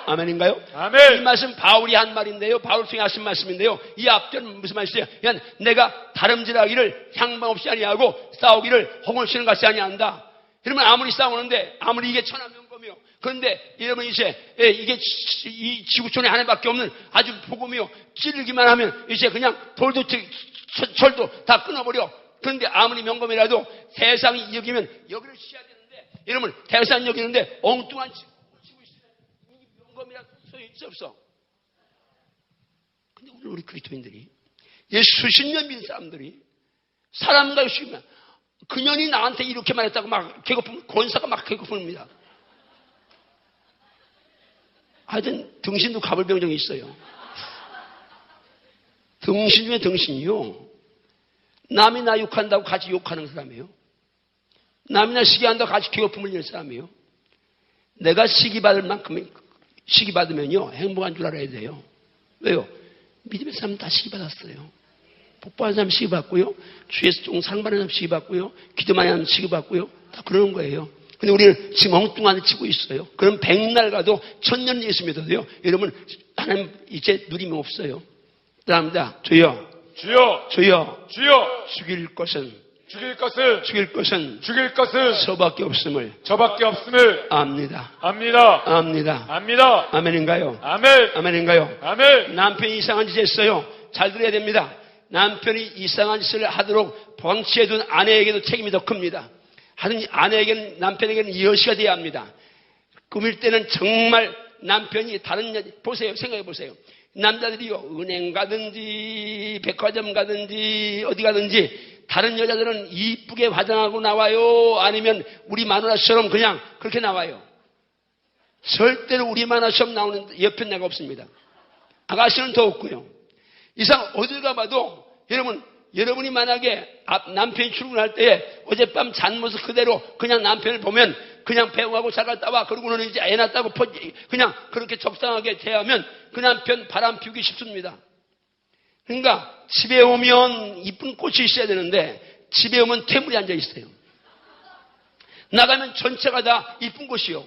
아멘인가요? 아멘. 이 말씀 바울이 한 말인데요. 바울 중에 하신 말씀인데요. 이 앞절은 무슨 말이세요? 그냥 내가 다름질하기를 향방 없이 아니하고 싸우기를 홍을 치는 같이 아니한다. 그러면 아무리 싸우는데, 아무리 이게 천하명검이요. 그런데 여러분 이제 이게 이 지구촌에 하나밖에 없는 아주 복음이요. 찌르기만 하면 이제 그냥 돌도 철도 다 끊어버려. 그런데 아무리 명검이라도 세상이 여기면 여기를 치야 되는데, 여러분 대상 여기는데 엉뚱한 치고 있으면 이 명검이라도 소용이 없어. 근데 오늘 우리 그리스도인들이 수십 년 믿는 사람들이 사람과 열심히 그년이 나한테 이렇게 말했다고 막 개고품, 권사가 막 개고픕니다. 하여튼 등신도 가불병 적이 있어요. 등신 중에 등신이요. 남이 나 욕한다고 같이 욕하는 사람이에요. 남이 나 시기한다고 같이 개고품을 내는 사람이에요. 내가 시기받을 만큼 시기받으면요 행복한 줄 알아야 돼요. 왜요? 믿음의 사람은 다 시기받았어요. 복받은 사람 시기받고요. 주에서 좀 상받는 사람 시기받고요. 기도 많이 하는 사람 시기받고요. 다 그러는 거예요. 근데 우리는 지금 엉뚱한 데 치고 있어요. 그럼 백날 가도 천년 예수 믿어도요. 여러분 하나님 이제 누리면 없어요. 그럽니다. 주여. 죽일 것은 저밖에 없음을 압니다. 아멘인가요? 아멘인가요? 아멘. 남편이 이상한 짓을 했어요. 잘 들어야 됩니다. 남편이 이상한 짓을 하도록 방치해둔 아내에게도 책임이 더 큽니다. 하여튼 아내에게는, 남편에게는 여시가 돼야 합니다. 꾸밀 때는 정말 남편이 다른 여자, 보세요. 생각해 보세요. 남자들이요, 은행 가든지 백화점 가든지 어디 가든지 다른 여자들은 이쁘게 화장하고 나와요? 아니면 우리 마누라처럼 그냥 그렇게 나와요? 절대로 우리 마누라처럼 나오는 옆에 내가 없습니다. 아가씨는 더 없고요. 이상 어딜 가봐도 여러분이 만약에 남편이 출근할 때 어젯밤 잔 모습 그대로 그냥 남편을 보면 그냥 배우하고 잘 갔다 와. 그러고는 이제 애 낳았다고 그냥 그렇게 적당하게 대하면 그 남편 바람 피우기 쉽습니다. 그러니까 집에 오면 이쁜 꽃이 있어야 되는데 집에 오면 퇴물이 앉아 있어요. 나가면 전체가 다 이쁜 꽃이요.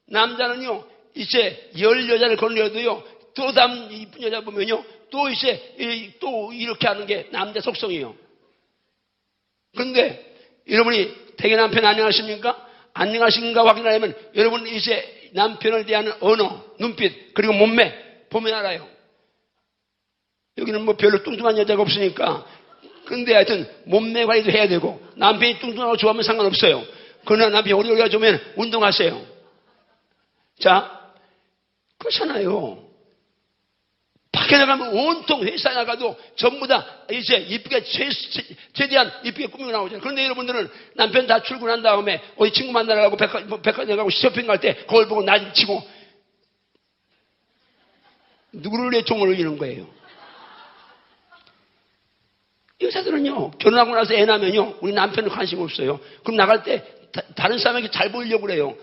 남자는요 이제 10여자를 건너려도요 또 다음 이쁜 여자 보면요 또 이제 또 이렇게 하는 게 남자 속성이에요. 그런데 여러분이 대개 남편 안녕하십니까? 안녕하신가 확인하려면 여러분 이제 남편을 대하는 언어, 눈빛 그리고 몸매 보면 알아요. 여기는 뭐 별로 뚱뚱한 여자가 없으니까. 근데 하여튼 몸매 관리도 해야 되고 남편이 뚱뚱하고 좋아하면 상관없어요. 그러나 남편이 오리오리가 좋으면 운동하세요. 자, 그렇잖아요. 밖에 나가면 온통 회사에 나가도 전부 다 이제 이쁘게 최대한 이쁘게 꾸미고 나오잖아요. 그런데 여러분들은 남편 다 출근한 다음에 어디 친구 만나러 가고 백화점 가고 쇼핑 갈 때 거울 보고 날 치고 누구를 위해 종을 울리는 거예요. 여자들은요 결혼하고 나서 애 낳으면요 우리 남편은 관심 없어요. 그럼 나갈 때 다른 사람에게 잘 보이려고 그래요.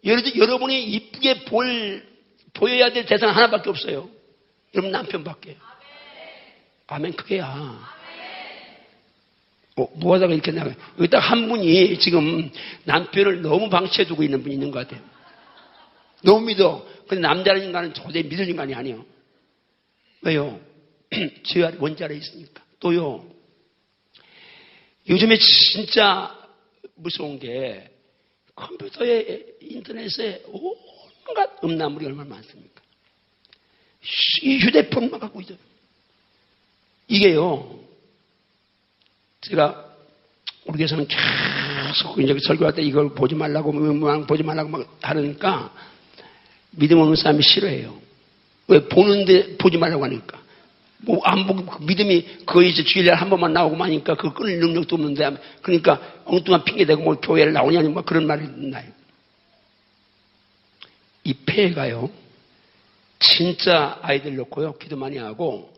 여러분이 이쁘게 보여야 될 대상은 하나밖에 없어요. 여러분 남편밖에. 아멘 그게야. 뭐 하다가 이렇게 나가요. 여기 딱 한 분이 지금 남편을 너무 방치해두고 있는 분이 있는 것 같아요. 너무 믿어. 근데 남자라는 인간은 도저히 믿을 인간이 아니에요. 왜요? 죄 원죄 아래 있으니까. 또요. 요즘에 진짜 무서운 게 컴퓨터에 인터넷에 온갖 음란물이 얼마나 많습니까? 이 휴대폰만 갖고 있어요. 이게요. 제가 우리 교회에서는 계속 이제 설교할 때 이걸 보지 말라고 보지 말라고 막 하니까 믿음 없는 사람이 싫어해요. 왜? 보는데 보지 말라고 하니까. 뭐 안 보고 믿음이 거의 이제 주일날 한 번만 나오고 하니까 그거 끊을 능력도 없는데 그러니까 엉뚱한 핑계 대고 뭐 교회를 나오냐니 뭐 그런 말이 나요. 이 폐해가요. 진짜 아이들 놓고요 기도 많이 하고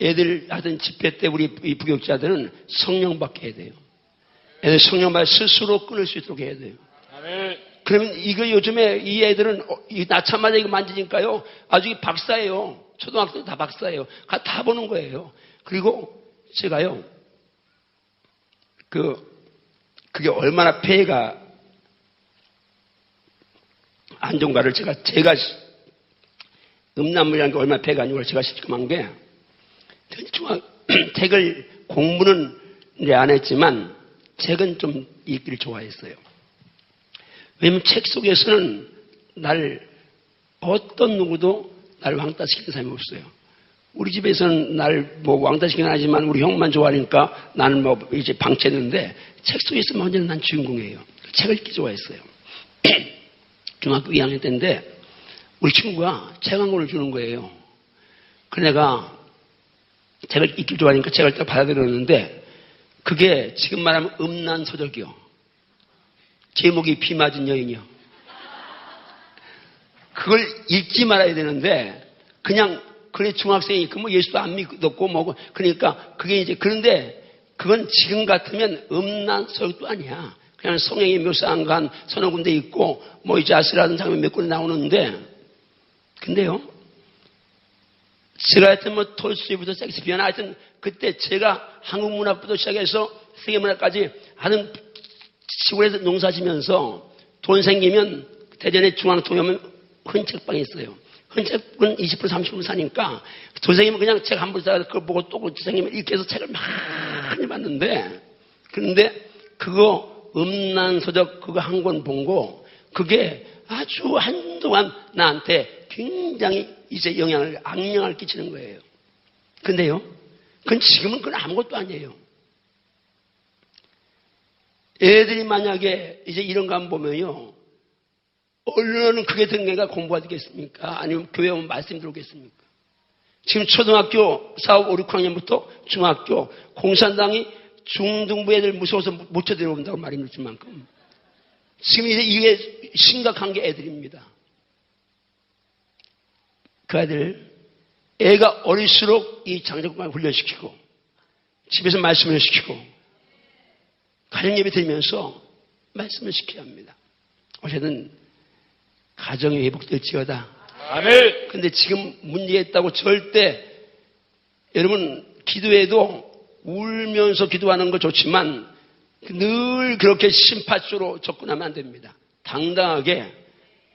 애들 하던 집회 때 우리 이 부교육자들은 성령 받게 해야 돼요. 애들 성령 받아 스스로 끊을 수 있도록 해야 돼요. 아멘. 그러면 이거 요즘에 이 애들은 낳자마자 이거 만지니까요 아주 박사예요. 초등학생 다 박사예요. 다 보는 거예요. 그리고 제가요 그게 얼마나 폐해가 안 좋은가를 제가 음란물이라는 게 얼마나 폐해가 안 좋은가를 제가 실감한 게 책을 공부는 이제 안 했지만 책은 좀 읽기를 좋아했어요. 왜냐면 책 속에서는 어떤 누구도 날 왕따시키는 사람이 없어요. 우리 집에서는 날 뭐 왕따시키긴 하지만 우리 형만 좋아하니까 나는 뭐 이제 방치했는데 책 속에 있으면 언제나 난 주인공이에요. 책을 읽기 좋아했어요. 중학교 2학년 때인데 우리 친구가 책 한 권을 주는 거예요. 그 내가 책을 읽기 좋아하니까 책을 딱 받아들였는데 그게 지금 말하면 음란서적이요. 제목이 비 맞은 여인이요. 그걸 읽지 말아야 되는데 그냥 그래 중학생이 뭐 예수도 안 믿었고 뭐 그러니까 그게 이제 그런데 그건 지금 같으면 음란서적도 아니야. 그냥 성경이 묘사한 간 서너 군데 있고 뭐 이제 아스라는 장면 몇 군데 나오는데 근데요 제가 하여튼 뭐 톨스토이부터 섹스피어나 하여튼 그때 제가 한국 문학부터 시작해서 세계 문학까지 하는 시골에서 농사지면서 돈 생기면 대전에 중앙통에 오면 흔책방이 있어요. 흔책은 20% 30% 사니까 돈 생기면 그냥 책 한 번 사서 그걸 보고 또 생기면 이렇게 해서 책을 많이 봤는데 그런데 그거 음란서적 그거 한 권 본 거 그게 아주 한동안 나한테 굉장히 이제 악영향을 끼치는 거예요. 근데요, 그건 지금은 그건 아무것도 아니에요. 애들이 만약에 이제 이런 거 한번 보면요, 언론은 그게 등계가 공부가 되겠습니까? 아니면 교회 오면 말씀 들어오겠습니까? 지금 초등학교 4, 5, 6학년부터 중학교 공산당이 중등부 애들 무서워서 못 쳐들어온다고 말이 늦을 만큼. 지금 이게 심각한 게 애들입니다. 그 아들, 애가 어릴수록 이 장정권을 훈련시키고, 집에서 말씀을 시키고, 가정예배 드리면서 말씀을 시켜야 합니다. 어쨌든, 가정이 회복될지어다. 아멘. 근데 지금 문제가 있다고 절대, 여러분, 기도해도 울면서 기도하는 거 좋지만, 늘 그렇게 심파수로 접근하면 안 됩니다. 당당하게,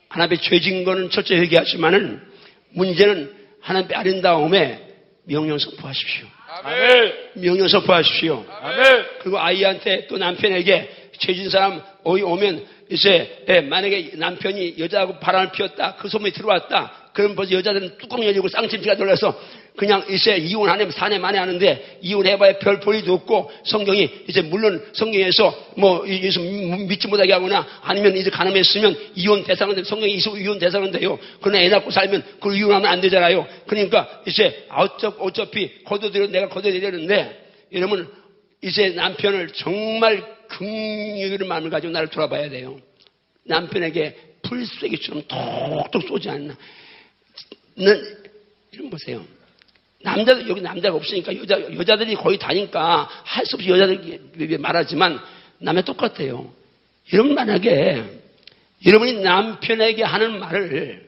하나님 앞에 죄진 거는 철저히 회개하지만은, 문제는 하나님 앞에 아름다움에 명령 선포하십시오. 아멘. 명령 선포하십시오. 아멘. 그리고 아이한테 또 남편에게 죄진 사람 어이 오면 이제 만약에 남편이 여자하고 바람을 피웠다, 그 소문이 들어왔다, 그럼 벌써 여자들은 뚜껑 열리고 쌍침치가 돌려서 그냥 이제 이혼하면 사내 만에 하는데 이혼해봐야 별 볼일도 없고 성경이 이제 물론 성경에서 뭐 믿지 못하게 하거나 아니면 이제 가늠했으면 이혼 대상은 성경이 이혼 대상은 돼요. 그러나 애 낳고 살면 그걸 이혼하면 안 되잖아요. 그러니까 이제 어차피 내가 거둬들이는데 여러분 이제 남편을 정말 긍휼의 마음을 가지고 나를 돌아봐야 돼요. 남편에게 풀쐐기처럼 톡톡 쏘지 않나. 이런 보세요. 여기 남자가 없으니까 여자들이 거의 다니까 할 수 없이 여자들이 말하지만 남의 똑같아요. 여러분 만약에 여러분이 남편에게 하는 말을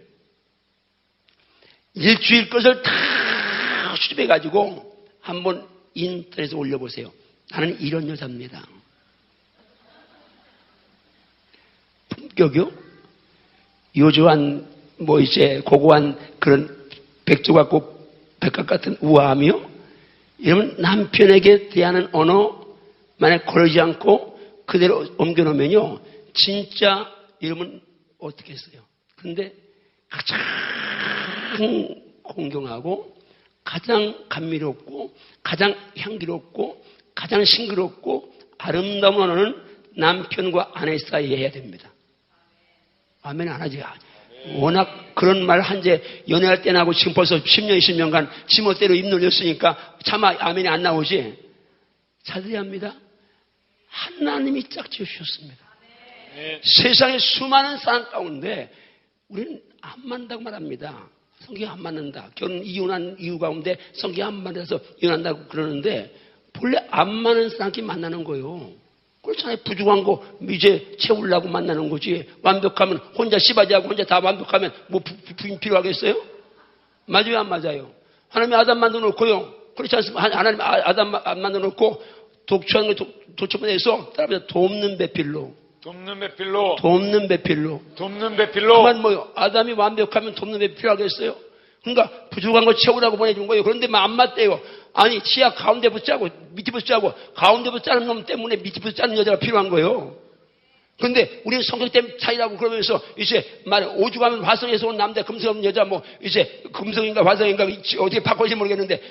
일주일 것을 다 수집해가지고 한번 인터넷에 올려보세요. 나는 이런 여자입니다. 품격이요? 요조한 뭐 이제 고고한 그런 백조 같고 백각 같은 우아함이요? 여러분 남편에게 대하는 언어 만약 거르지 않고 그대로 옮겨놓으면요 진짜 여러분 어떻게 했어요? 근데 가장 공경하고 가장 감미롭고 가장 향기롭고 가장 싱그럽고 아름다운 언어는 남편과 아내 사이에 해야 됩니다. 아멘 안 하지. 워낙 그런 말 한제 연애할 때나 하고 지금 벌써 10년, 20년간 지멋대로 입 놀렸으니까 차마 아멘이 안 나오지. 자들이 합니다. 하나님이 짝지어 주셨습니다. 세상에 수많은 사람 가운데 우리는 안 맞는다고 말합니다. 성경이 안 맞는다. 결혼 이혼한 이유 가운데 성경이 안 맞아서 이혼한다고 그러는데 본래 안 맞는 사람끼리 만나는 거예요. 그렇잖아요. 부족한 거 이제 채우려고 만나는 거지. 완벽하면 혼자 씨바지하고 혼자 다 완벽하면 뭐 부인 필요하겠어요? 맞아요 안 맞아요? 하나님이 아담 만들어 놓고요. 그렇지 않습니까? 하나님 아담 안 만들어 놓고 독초하는 거 도처분해서 따라서 돕는 배필로. 돕는 배필로. 돕는 배필로. 돕는 배필로. 그 말 뭐요? 아담이 완벽하면 돕는 배 필요하겠어요? 그러니까 부족한 거 채우라고 보내준 거예요. 그런데 안 맞대요. 아니 치아 가운데 붙자고 밑에 붙자고 가운데 붙자는 놈 때문에 밑에 붙자는 여자가 필요한 거예요. 그런데 우리는 성격 때문에 차이라고 그러면서 이제 말 오죽하면 화성에서 온 남자 금성 여자 뭐 이제 금성인가 화성인가 어떻게 바꿔질지 모르겠는데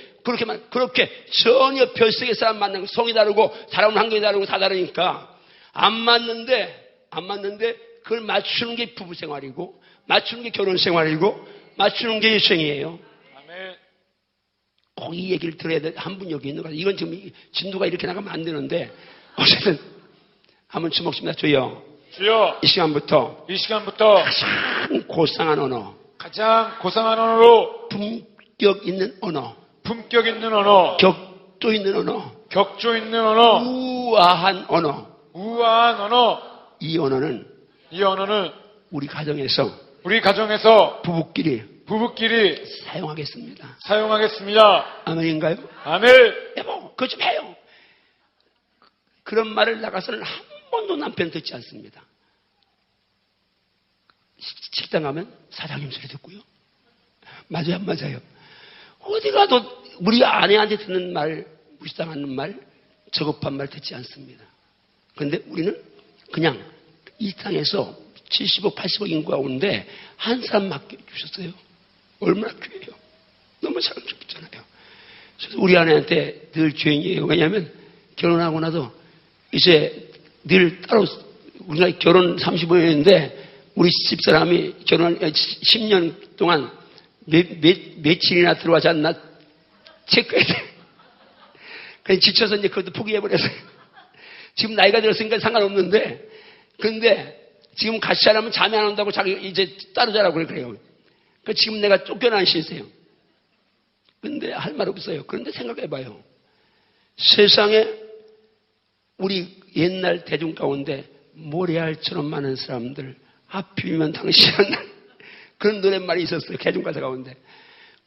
그렇게 전혀 별세계 사람 만나는 성이 다르고 살아온 환경이 다르고 다 다르니까 안 맞는데 그걸 맞추는 게 부부 생활이고 맞추는 게 결혼 생활이고 맞추는 게 일생이에요. 아멘. 꼭 이 얘기를 들어야 돼. 한 분 여기 있는 거야. 이건 지금 진도가 이렇게 나가면 안 되는데 어쨌든 한번 주목습니다. 주여. 이 시간부터 가장 고상한 언어. 가장 고상한 언어로 품격 있는 언어. 격조 있는 언어. 우아한 언어. 이 언어는 우리 가정에서 부부끼리 사용하겠습니다. 아멘인가요? 아멘. 여보, 그거 좀 해요. 그런 말을 나가서는 한 번도 남편 듣지 않습니다. 식당 가면 사장님 소리 듣고요. 맞아요, 안 맞아요? 어디 가도 우리 아내한테 듣는 말, 무시당하는 말, 저급한 말 듣지 않습니다. 그런데 우리는 그냥 이 땅에서 70억, 80억 인구가 오는데 한 사람 맡겨주셨어요. 얼마나 귀해요. 너무 사랑스럽잖아요. 그래서 우리 아내한테 늘 죄인이에요. 왜냐하면 결혼하고 나서 이제 늘 따로 우리가 결혼 35년인데 우리 집사람이 결혼 10년 동안 며칠이나 들어가지 않나 체크해야 돼. 그냥 지쳐서 이제 그것도 포기해버렸어요. 지금 나이가 들었으니까 상관없는데, 그런데 지금 같이 자라면 잠이 안 온다고 자기 이제 따로 자라고 그래요. 그러니까 지금 내가 쫓겨난 시세요. 근데 할 말 없어요. 그런데 생각해봐요. 세상에 우리 옛날 대중 가운데 모래알처럼 많은 사람들, 앞이면 당신은 그런 노랫말이 있었어요. 대중가사 가운데.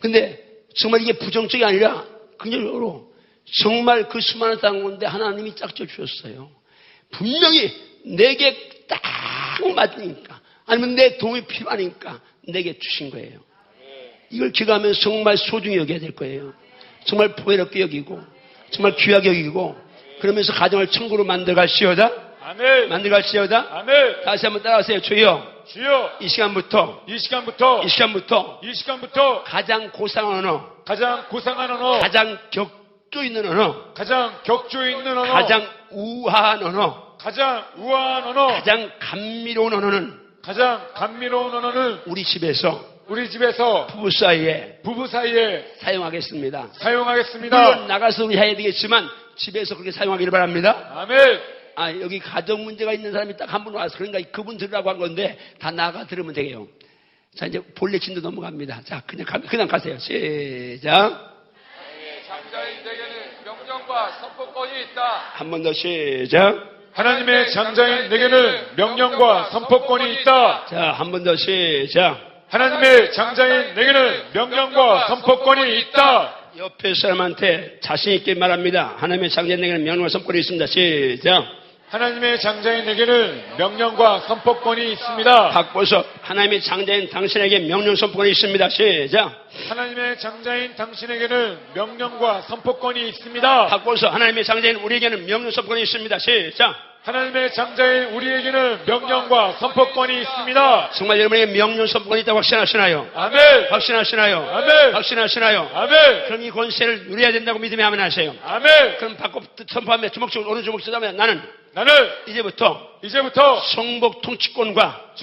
근데 정말 이게 부정적이 아니라 그냥으로 정말 그 수많은 땅 가운데 하나님이 짝져 주셨어요. 분명히 내게 딱 맞으니까, 아니면 내 도움이 필요하니까 내게 주신 거예요. 이걸 기억하면서 정말 소중히 여겨야 될 거예요. 정말 보혜롭게 여기고 정말 귀하게 여기고, 그러면서 가정을 천국으로 만들어갈시오다. 아멘. 만들어갈시오다. 아멘. 다시 한번 따라하세요. 주여, 주여, 이 시간부터 이 시간부터 가장 고상한 언어, 가장 고상한 언어, 가장 격조 있는 언어, 가장 격조 있는 언어, 가장 우아한 언어, 가장 우아한 언어, 가장 감미로운 언어는 가장 감미로운 언어는 우리 집에서 부부 사이에 사용하겠습니다. 물론 나가서 우리 해야 되겠지만 집에서 그렇게 사용하기를 바랍니다. 아멘. 여기 가정 문제가 있는 사람이 딱 한 분 와서 그러니까 그분 들으라고 한 건데 다 나가 들으면 되게요. 자, 이제 본래 진도 넘어갑니다. 자, 그냥 가세요. 시작. 장자인에게는 명령과 선포권이 있다. 한 번 더 시작. 하나님의 장자인 내게는 명령과 선포권이 있다. 자, 한 번 더 시작. 하나님의 장자인 내게는 명령과 선포권이 있다. 옆에 사람한테 자신 있게 말합니다. 하나님의 장자인 내게는 명령과 선포권이 있습니다. 시작. 하나님의 장자인 내게는 명령과 선포권이 있습니다. 바꿔서 하나님의 장자인 당신에게 명령 선포권이 있습니다. 시작. 하나님의 장자인 당신에게는 명령과 선포권이 있습니다. 바꿔서 하나님의 장자인 우리에게는 명령 선포권이 있습니다. 시작. 하나님의 장자인 우리에게는 명령과 선포권이 있습니다. 정말 여러분에게 명령 선포권이 있다고 확신하시나요? 아멘. 확신하시나요? 아멘. 확신하시나요? 아멘. 그럼 이 권세를 누려야 된다고 믿으면 아멘 하세요. 아멘. 그럼 바꿔 선포하면 주먹적으로 어느 주먹 쓰자면 나는 이제부터 정복 통치권과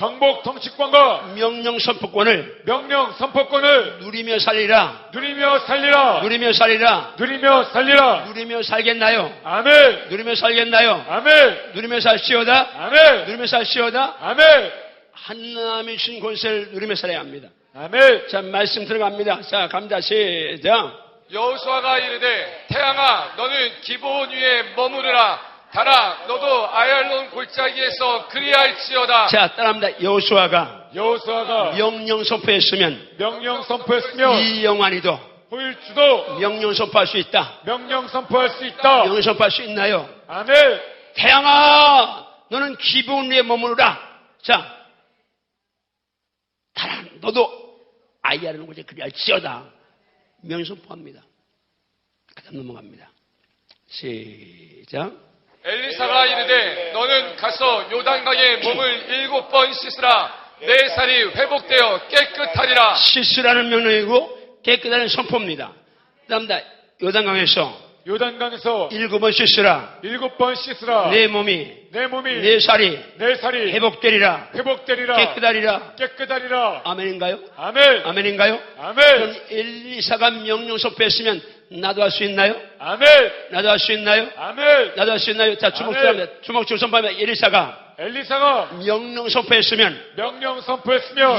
명령 선포권을 누리며 살리라. 누리며 살겠나요? 아멘. 누리며 살겠나요? 아멘. 누리며 살시오다. 아멘. 누리며 살시오다. 아멘. 하나님이 주신 권세를 누리며 살아야 합니다. 아멘. 자, 말씀 들어갑니다. 자, 갑니다. 시작. 여호수아가 이르되 태양아 너는 기브온 위에 머무르라. 달아 너도 아얄론 골짜기에서 그리할지어다. 자, 따라합니다. 여호수아가 명령 선포했으면 이 영환이도 호일주도 명령 선포할 수 있다. 명령 선포할 수 있다. 명령 선포할 수 있나요? 아멘. 태양아 너는 기브온 위에 머무르라. 자, 달아 너도 아얄론 골짜기에 그리할지어다. 명령 선포합니다. 그 다음 넘어갑니다. 시작. 엘리사가 이르되 너는 가서 요단강에 몸을 7번 씻으라. 내 살이 회복되어 깨끗하리라. 씻으라는 명령이고 깨끗하는 선포입니다. 그 다음 요단강에서 7번 씻으라. 7번 씻으라. 내 몸이 내 살이 회복되리라. 깨끗하리라. 아멘인가요? 아멘. 아멘인가요? 아멘. 그럼 엘리사가 명령 선포했으면 나도 할 수 있나요? 아멘. 나도 할 수 있나요? 아멘. 나도 할 수 있나요? 자, 주먹질 선포하면 엘리사가 명령 선포했으면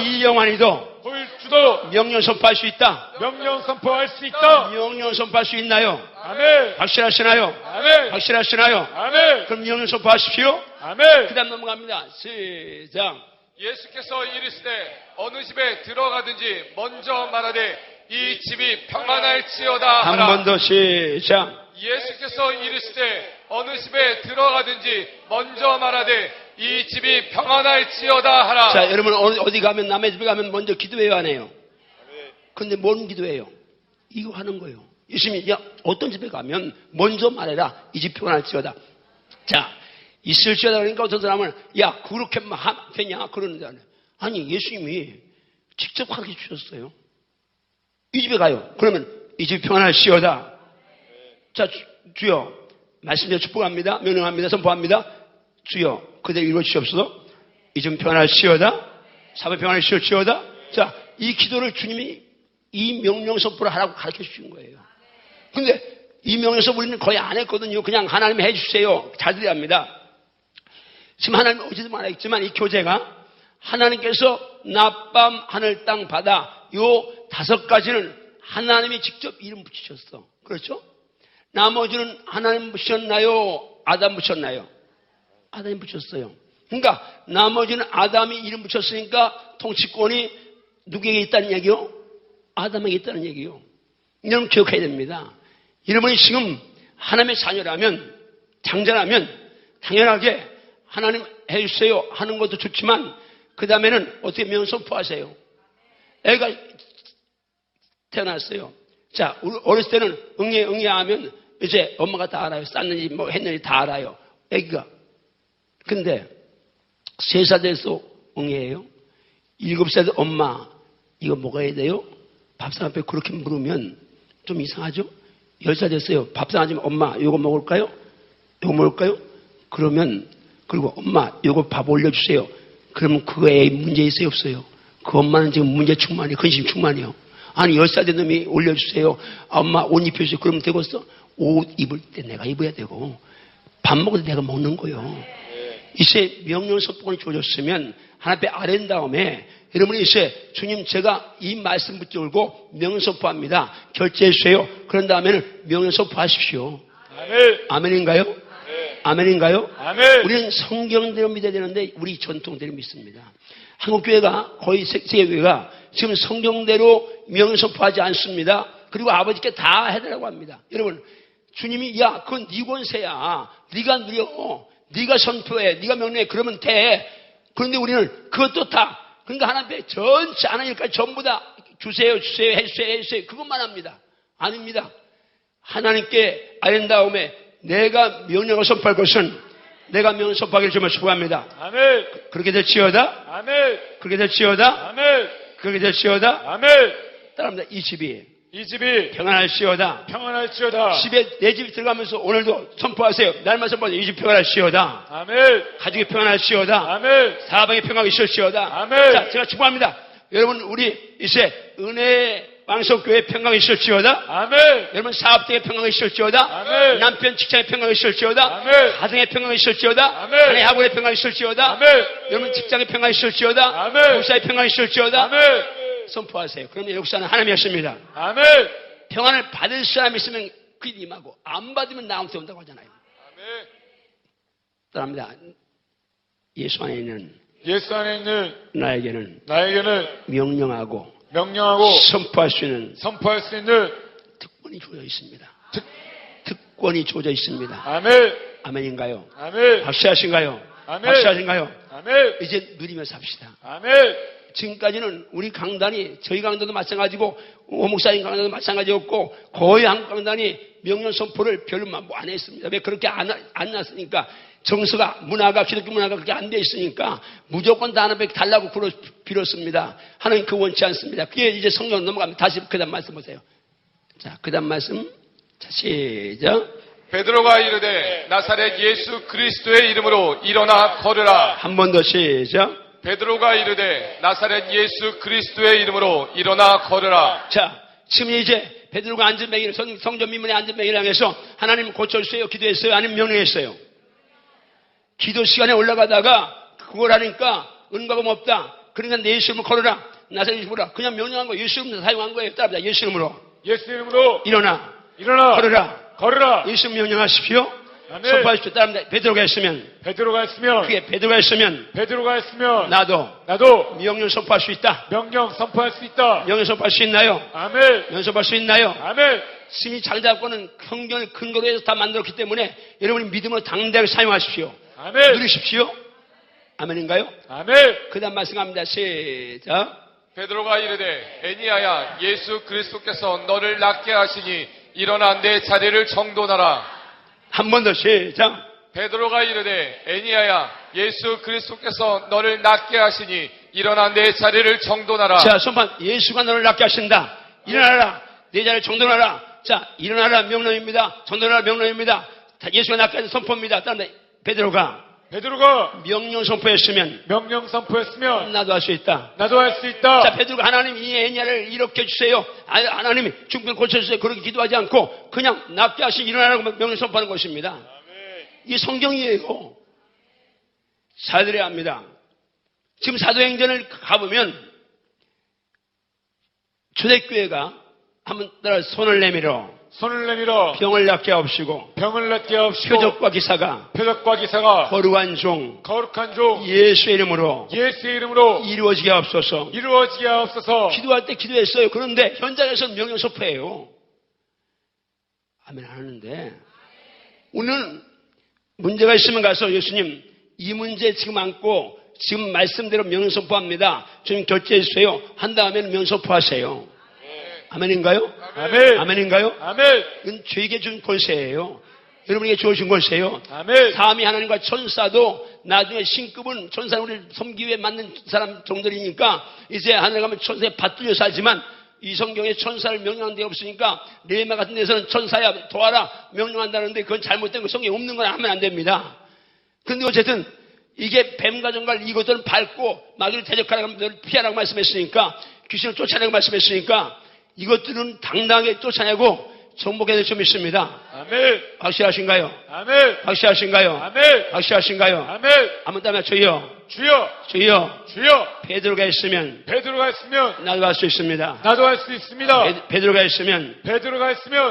이 영환이도 호일주도 명령 선포할 수 있다. 명령 선포할 수 있다. 명령 선포할 수 있나요? 아멘. 확실하시나요? 아멘. 확실하시나요? 아멘. 그럼 명령 선포하십시오. 아멘. 그 다음 넘어갑니다. 시작. 예수께서 이르시되 어느 집에 들어가든지 먼저 말하되 이 집이 평안할지어다 한 하라. 번 더 시작. 예수께서 이르시되 어느 집에 들어가든지 먼저 말하되 이 집이 평안할지어다 하라. 자, 여러분 어디 가면 남의 집에 가면 먼저 기도해요 안 해요? 근데 뭔 기도해요? 이거 하는 거예요. 예수님이 어떤 집에 가면 먼저 말해라. 이 집 평안할지어다. 자, 있을지어다 그러니까 어떤 사람은 그렇게 되냐 그러는데 아니 예수님이 직접 가르쳐 주셨어요. 이 집에 가요. 그러면 이 집 평안할지어다. 자, 주여 말씀대로 축복합니다. 명령합니다. 선포합니다. 주여 그대로 이루어주시옵소서. 이 집 평안할지어다. 사회 평안할지어다. 자, 이 기도를 주님이 이 명령 선포를 하라고 가르쳐 주신 거예요. 근데 이 명령서 우리는 거의 안 했거든요. 그냥 하나님 해주세요. 잘 들어야 합니다. 지금 하나님 어제도 말했지만 이 교재가 하나님께서 낮밤 하늘 땅 바다 요 5가지는 하나님이 직접 이름 붙이셨어. 그렇죠? 나머지는 하나님 붙였나요? 아담 붙였나요? 아담이 붙였어요. 그러니까 나머지는 아담이 이름 붙였으니까 통치권이 누구에게 있다는 얘기요? 아담에게 있다는 얘기요. 여러분 기억해야 됩니다. 여러분이 지금 하나님의 자녀라면, 장자라면 당연하게 하나님 해주세요 하는 것도 좋지만 그 다음에는 어떻게 명령 선포하세요? 애가 태어났어요. 자, 우리 어렸을 때는 응애 하면 이제 엄마가 다 알아요. 쌌는지 뭐 했는지 다 알아요. 애기가. 근데 3살 돼서 응애예요. 7살 돼 엄마 이거 먹어야 돼요? 밥상 앞에 그렇게 물으면 좀 이상하죠? 10살 됐어요. 밥상 앉으면 엄마 이거 먹을까요? 이거 먹을까요? 그러면 그리고 엄마 이거 밥 올려주세요. 그러면 그거에 문제 있어요? 없어요? 그 엄마는 지금 문제 충만이에요. 근심 충만이에요. 아니 10살 된 놈이 올려주세요. 아, 엄마 옷 입혀주세요. 그러면 되겠어? 옷 입을 때 내가 입어야 되고 밥 먹을 때 내가 먹는 거예요. 이제 명령 선포권이 주어졌으면 하나님 앞에 아랜 다음에 여러분이 이제 주님 제가 이 말씀 붙들고 명령 선포합니다. 결제해 주세요. 그런 다음에는 명령 선포하십시오. 아멘. 아멘인가요? 네. 아멘인가요? 아멘. 우리는 성경대로 믿어야 되는데 우리 전통대로 믿습니다. 한국교회가 거의 세계교회가 지금 성경대로 명령 선포하지 않습니다. 그리고 아버지께 다 해달라고 합니다. 여러분 주님이 야 그건 네 권세야. 네가 누려. 네가 선포해. 네가 명령해. 그러면 돼. 그런데 우리는 그것도 다 그러니까 하나님 앞에 전체 하는 일까지 전부 다 주세요 해주세요 그것만 합니다. 아닙니다. 하나님께 아랜 다음에 내가 명령을 선포할 것은 내가 명령 선포하기를 주님을 축복합니다. 아멘. 그렇게 될지어다. 아멘. 그렇게 될지어다. 아멘. 그렇게 될지어다. 아멘. 따라합니다. 이 집이 평안할지어다. 평안할지어다. 집에 내 집 들어가면서 오늘도 선포하세요. 날만 선포하세요. 이 집 평안할지어다. 아멘. 가족이 평안할지어다. 아멘. 사방에 평안이 있을지어다. 아멘. 자, 제가 축복합니다. 여러분 우리 이제 은혜 왕성교회 평강이 있을지어다. 아멘. 여러분 사업장에 평강이 있을지어다. 아멘. 남편 직장에 평강이 있을지어다. 아멘. 가정에 평강이 있을지어다. 아멘. 아내 학원에 평강이 있을지어다. 아멘. 여러분 직장에 평강이 있을지어다. 아멘. 목사에 평강이 있을지어다. 아멘. 선포하세요. 그러면 역사는 하나님이었습니다. 아멘. 평안을 받을 사람이 있으면 그게 임하고 안 받으면 나한테 온다고 하잖아요. 아멘. 따라합니다. 예수 안에 있는 나에게는 명령하고 선포할 수 있는 특권이 주어져 있습니다. 특권이 주어져 있습니다. 아멘. 아멘인가요? 아멘. 박수하신가요? 아멘. 박수하신가요? 아멘. 이제 누리며 삽시다. 아멘. 지금까지는 우리 강단이 저희 강단도 마찬가지고 오목사님 강단도 마찬가지였고 거의 한국 강단이 명령 선포를 별로 안 했습니다. 왜 그렇게 안 났으니까 정서가 문화가 기독교 문화가 그렇게 안 돼 있으니까 무조건 다 하나님께 달라고 빌었습니다. 하나님 그 원치 않습니다. 그게 이제 성경 넘어갑니다. 다시 그 다음 말씀 보세요. 자, 그 다음 말씀. 자, 시작. 베드로가 이르되 나사렛 예수 그리스도의 이름으로 일어나 걸으라. 한 번 더 시작. 베드로가 이르되 나사렛 예수 그리스도의 이름으로 일어나 걸으라. 자, 지금 이제 베드로가 앉은 맹일 성전 민문에 앉은 맹일 향해서 하나님 고쳐주세요. 기도했어요? 아니면 명령했어요? 기도 시간에 올라가다가 그걸 하니까 은과금 없다. 그러니까 내 예수 이름으로 걸어라. 나사렛 예수 이름으로 그냥 명령한 거예요. 예수 이름으로 사용한 거예요. 따라합니다. 예수 이름으로 일어나 걸으라. 예수 이름 명령하십시오. 선포하십시오. 따라합니다. 베드로가 했으면 그게 베드로가 했으면 나도 명령 선포할 수 있다. 명령 선포할 수 있나요? 아멘. 명령 선포할 수 있나요? 아멘. 신이 장자권은 성경을 근거로 해서 다 만들었기 때문에 여러분이 믿음으로 당대하게 사용하십시오. 아멘. 누리십시오. 아멘인가요? 아멘. 그 다음 말씀합니다. 시작. 베드로가 이르되 애니야야 예수 그리스도께서 너를 낫게 하시니 일어나 내 자리를 정돈하라. 한 번 더 시작. 베드로가 이르되 애니야야 예수 그리스도께서 너를 낫게 하시니 일어나 내 자리를 정돈하라. 자, 손판 예수가 너를 낫게 하신다. 일어나라. 내 자리를 정돈하라. 자, 일어나라 명령입니다. 정돈하라 명령입니다. 예수가 낫게 하신 선포입니다. 다음에 베드로가 베드로가 명령 선포했으면 명령 선포했으면 나도 할 수 있다. 나도 할 수 있다. 자, 베드로가 하나님 이 애냐를 이렇게 해주세요. 하나님이 중병 고쳐주세요. 그렇게 기도하지 않고 그냥 낫게 하시 일어나라고 명령 선포하는 것입니다. 이 성경이에요. 잘 들어야 합니다. 지금 사도행전을 가보면 초대교회가 한번 따라 손을 내밀어 병을 낫게 하옵시고 표적과 기사가 거룩한 종 예수의 이름으로 이루어지게 하옵소서. 기도할 때 기도했어요. 그런데 현장에서는 명령 선포해요. 아멘 하는데 오늘 문제가 있으면 가서 예수님 이 문제 지금 안고 지금 말씀대로 명령 선포합니다. 좀 결제해 주세요. 한 다음에는 명령 선포하세요. 아멘인가요? 아멘. 아멘인가요? 아멘. 이건 저에게 준 권세예요. 여러분에게 주어진 권세예요. 아멘. 사함이 하나님과 천사도 나중에 신급은 천사는 우리 섬기에 맞는 사람 정도이니까 이제 하늘 가면 천사에 받들려 살지만 이 성경에 천사를 명령한 데 없으니까 레마 같은 데서는 천사야 도와라 명령한다는데 그건 잘못된 거 성경에 없는 건 하면 안 됩니다. 그런데 어쨌든 이게 뱀과 정갈 이것들은 밟고 마귀를 대적하라고 피하라고 말씀했으니까 귀신을 쫓아내라고 말씀했으니까 이것들은 당당하게 쫓아내고 정복해야 될 점이 있습니다. 아멘. 확실하신가요? 아멘. 확실하신가요? 아멘. 확실하신가요? 아멘. 한번 따면 주여. 주여. 베드로가 있으면 나도 할 수 있습니다. 나도 할 수 있습니다. 베드로가 있으면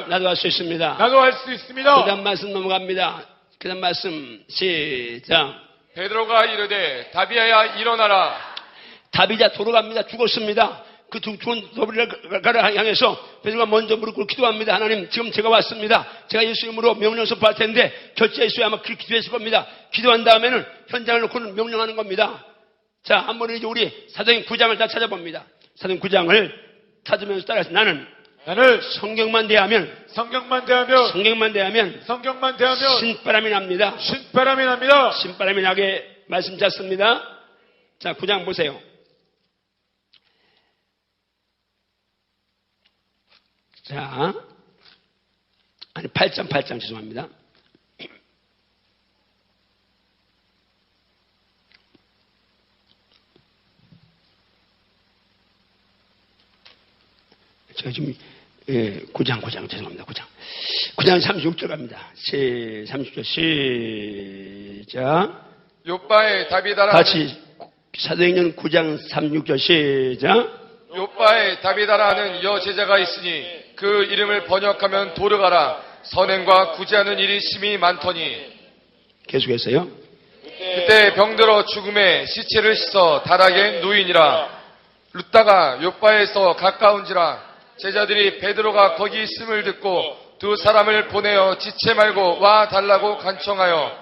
나도 할 수 있습니다. 나도 할 수 있습니다. 그다음 말씀 넘어갑니다. 그다음 말씀 시작. 베드로가 이르되 다비아야 일어나라. 다비자 돌아갑니다. 죽었습니다. 그 죽은 도비를 향해서 베드로가 먼저 무릎 꿇고 기도합니다. 하나님 지금 제가 왔습니다. 제가 예수 이름으로 명령 선포할 텐데 결제했어야 아마 그렇게 기도했을 겁니다. 기도한 다음에는 현장을 놓고는 명령하는 겁니다. 자, 한번 이제 우리 사도행 9장을 다 찾아봅니다. 사도행 9장을 찾으면서 따라서 나는 성경만 대하면 신바람이 납니다. 신바람이 나게 말씀 찾습니다. 자, 9장 보세요. 자, 아니 8장 죄송합니다. 제가 지금 9장 죄송합니다. 9장 36절 갑니다. 36절 시작. 요빠의 다비다라 같이 사도행전 9장 36절 시작. 요빠의 다비다라는 여제자가 있으니 그 이름을 번역하면 도르가라. 선행과 구제하는 일이 심히 많더니. 계속해서요. 그때 병들어 죽음에 시체를 씻어 다락에 누이니라. 룻다가 요빠에서 가까운지라. 제자들이 베드로가 거기 있음을 듣고 두 사람을 보내어 지체 말고 와 달라고 간청하여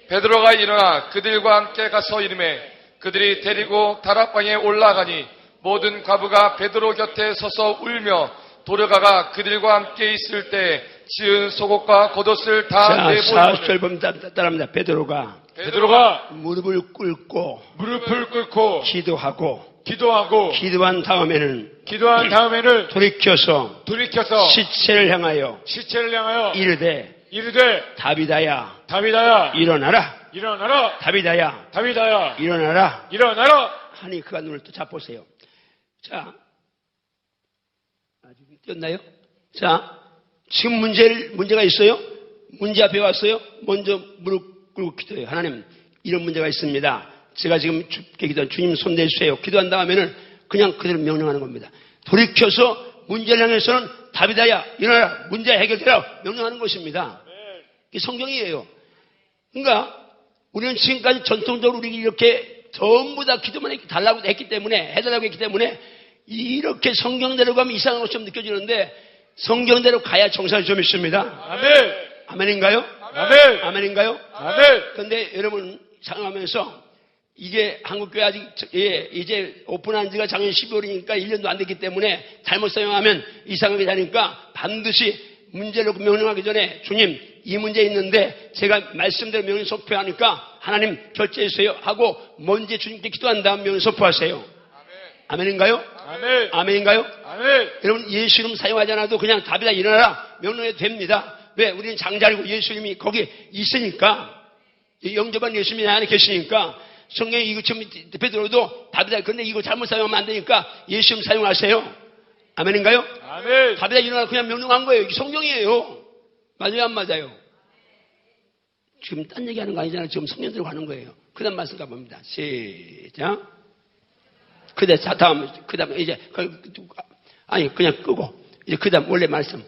베드로가 일어나 그들과 함께 가서 이르매 그들이 데리고 다락방에 올라가니 모든 과부가 베드로 곁에 서서 울며 도르가가 그들과 함께 있을 때 지은 속옷과 겉옷을 다 내보이고. 40절 보면 따라합니다. 베드로가 무릎을 꿇고 기도한 다음에는 돌이켜서 시체를 향하여 이르되 다비다야 일어나라. 다비다야 일어나라. 하니 그가 눈을 또 잡보세요. 자, 아직 띄었나요? 자, 지금 문제가 있어요? 문제 앞에 왔어요? 먼저 무릎 꿇고 기도해요. 하나님, 이런 문제가 있습니다. 제가 지금 죽게 기도한 주님 손 내주세요. 기도한 다음에는 그냥 그대로 명령하는 겁니다. 돌이켜서 문제를 향해서는 다비다야 일어나라. 문제 해결되라. 명령하는 것입니다. 이게 성경이에요. 그러니까 우리는 지금까지 전통적으로 우리 이렇게 전부 다 기도만 달라고 했기 때문에 해달라고 했기 때문에 이렇게 성경대로 가면 이상한 것처럼 느껴지는데 성경대로 가야 정상이 좀 있습니다. 아멘. 아멘인가요? 아멘. 아멘인가요? 아멘. 그런데 여러분 생각하면서 이게 한국교회 아직 이제 오픈한 지가 작년 12월이니까 1년도 안 됐기 때문에 잘못 사용하면 이상하게 되니까 반드시 문제를 명령하기 전에 주님 이 문제 있는데 제가 말씀대로 명령 선포하니까 하나님 결제해주세요 하고 먼저 주님께 기도한 다음 명령 선포하세요. 아멘인가요? 아멘. 아멘인가요? 아멘. 여러분 예수 이름 사용하지 않아도 그냥 다비다 일어나라 명령해도 됩니다. 왜? 우리는 장자리고 예수님이 거기 있으니까. 영접한 예수님이 안에 계시니까 성령이 이거 지금 베드로도 다비다 근데 이거 잘못 사용하면 안 되니까 예수님 사용하세요. 아멘인가요? 아멘. 다비다 일어나 그냥 명령한 거예요. 이게 성령이에요. 맞아요, 안 맞아요? 지금 딴 얘기하는 거 아니잖아요. 지금 성령 들고 하는 거예요. 그 다음 말씀 가봅니다. 시작. 그 다음 이제 아니 그냥 끄고 이제 그 다음 원래 말씀.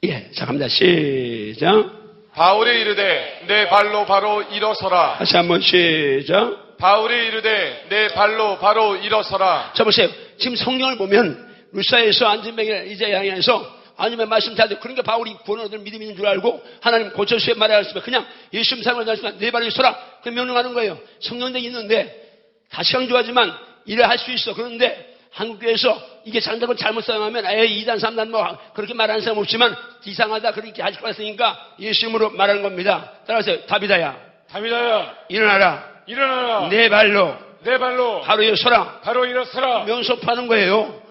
예, 자 갑니다. 시작. 바울이 이르되 내 발로 바로 일어서라. 다시 한번 시작. 바울이 이르되 내 발로 바로 일어서라. 자 보세요. 지금 성령을 보면 루사에서 안전병에 이제 양에서 아니면 말씀 잘 듣고 그러니까 바울이 구원을 얻을 믿음이 있는 줄 알고 하나님 고쳐주시에 말해야 할 수가 그냥 예수님 사랑을 하시면 내 발을 서라 그 명령하는 거예요. 성령대 있는데 다시 강조하지만 이래 할 수 있어. 그런데 한국교회에서 이게 장답을 잘못 사용하면 2단 3단 뭐 그렇게 말하는 사람 없지만 이상하다 그렇게 하실 것 같으니까 예수님으로 말하는 겁니다. 따라하세요. 다비다야 일어나라 내 발로 바로 일어서라 명성파는 거예요.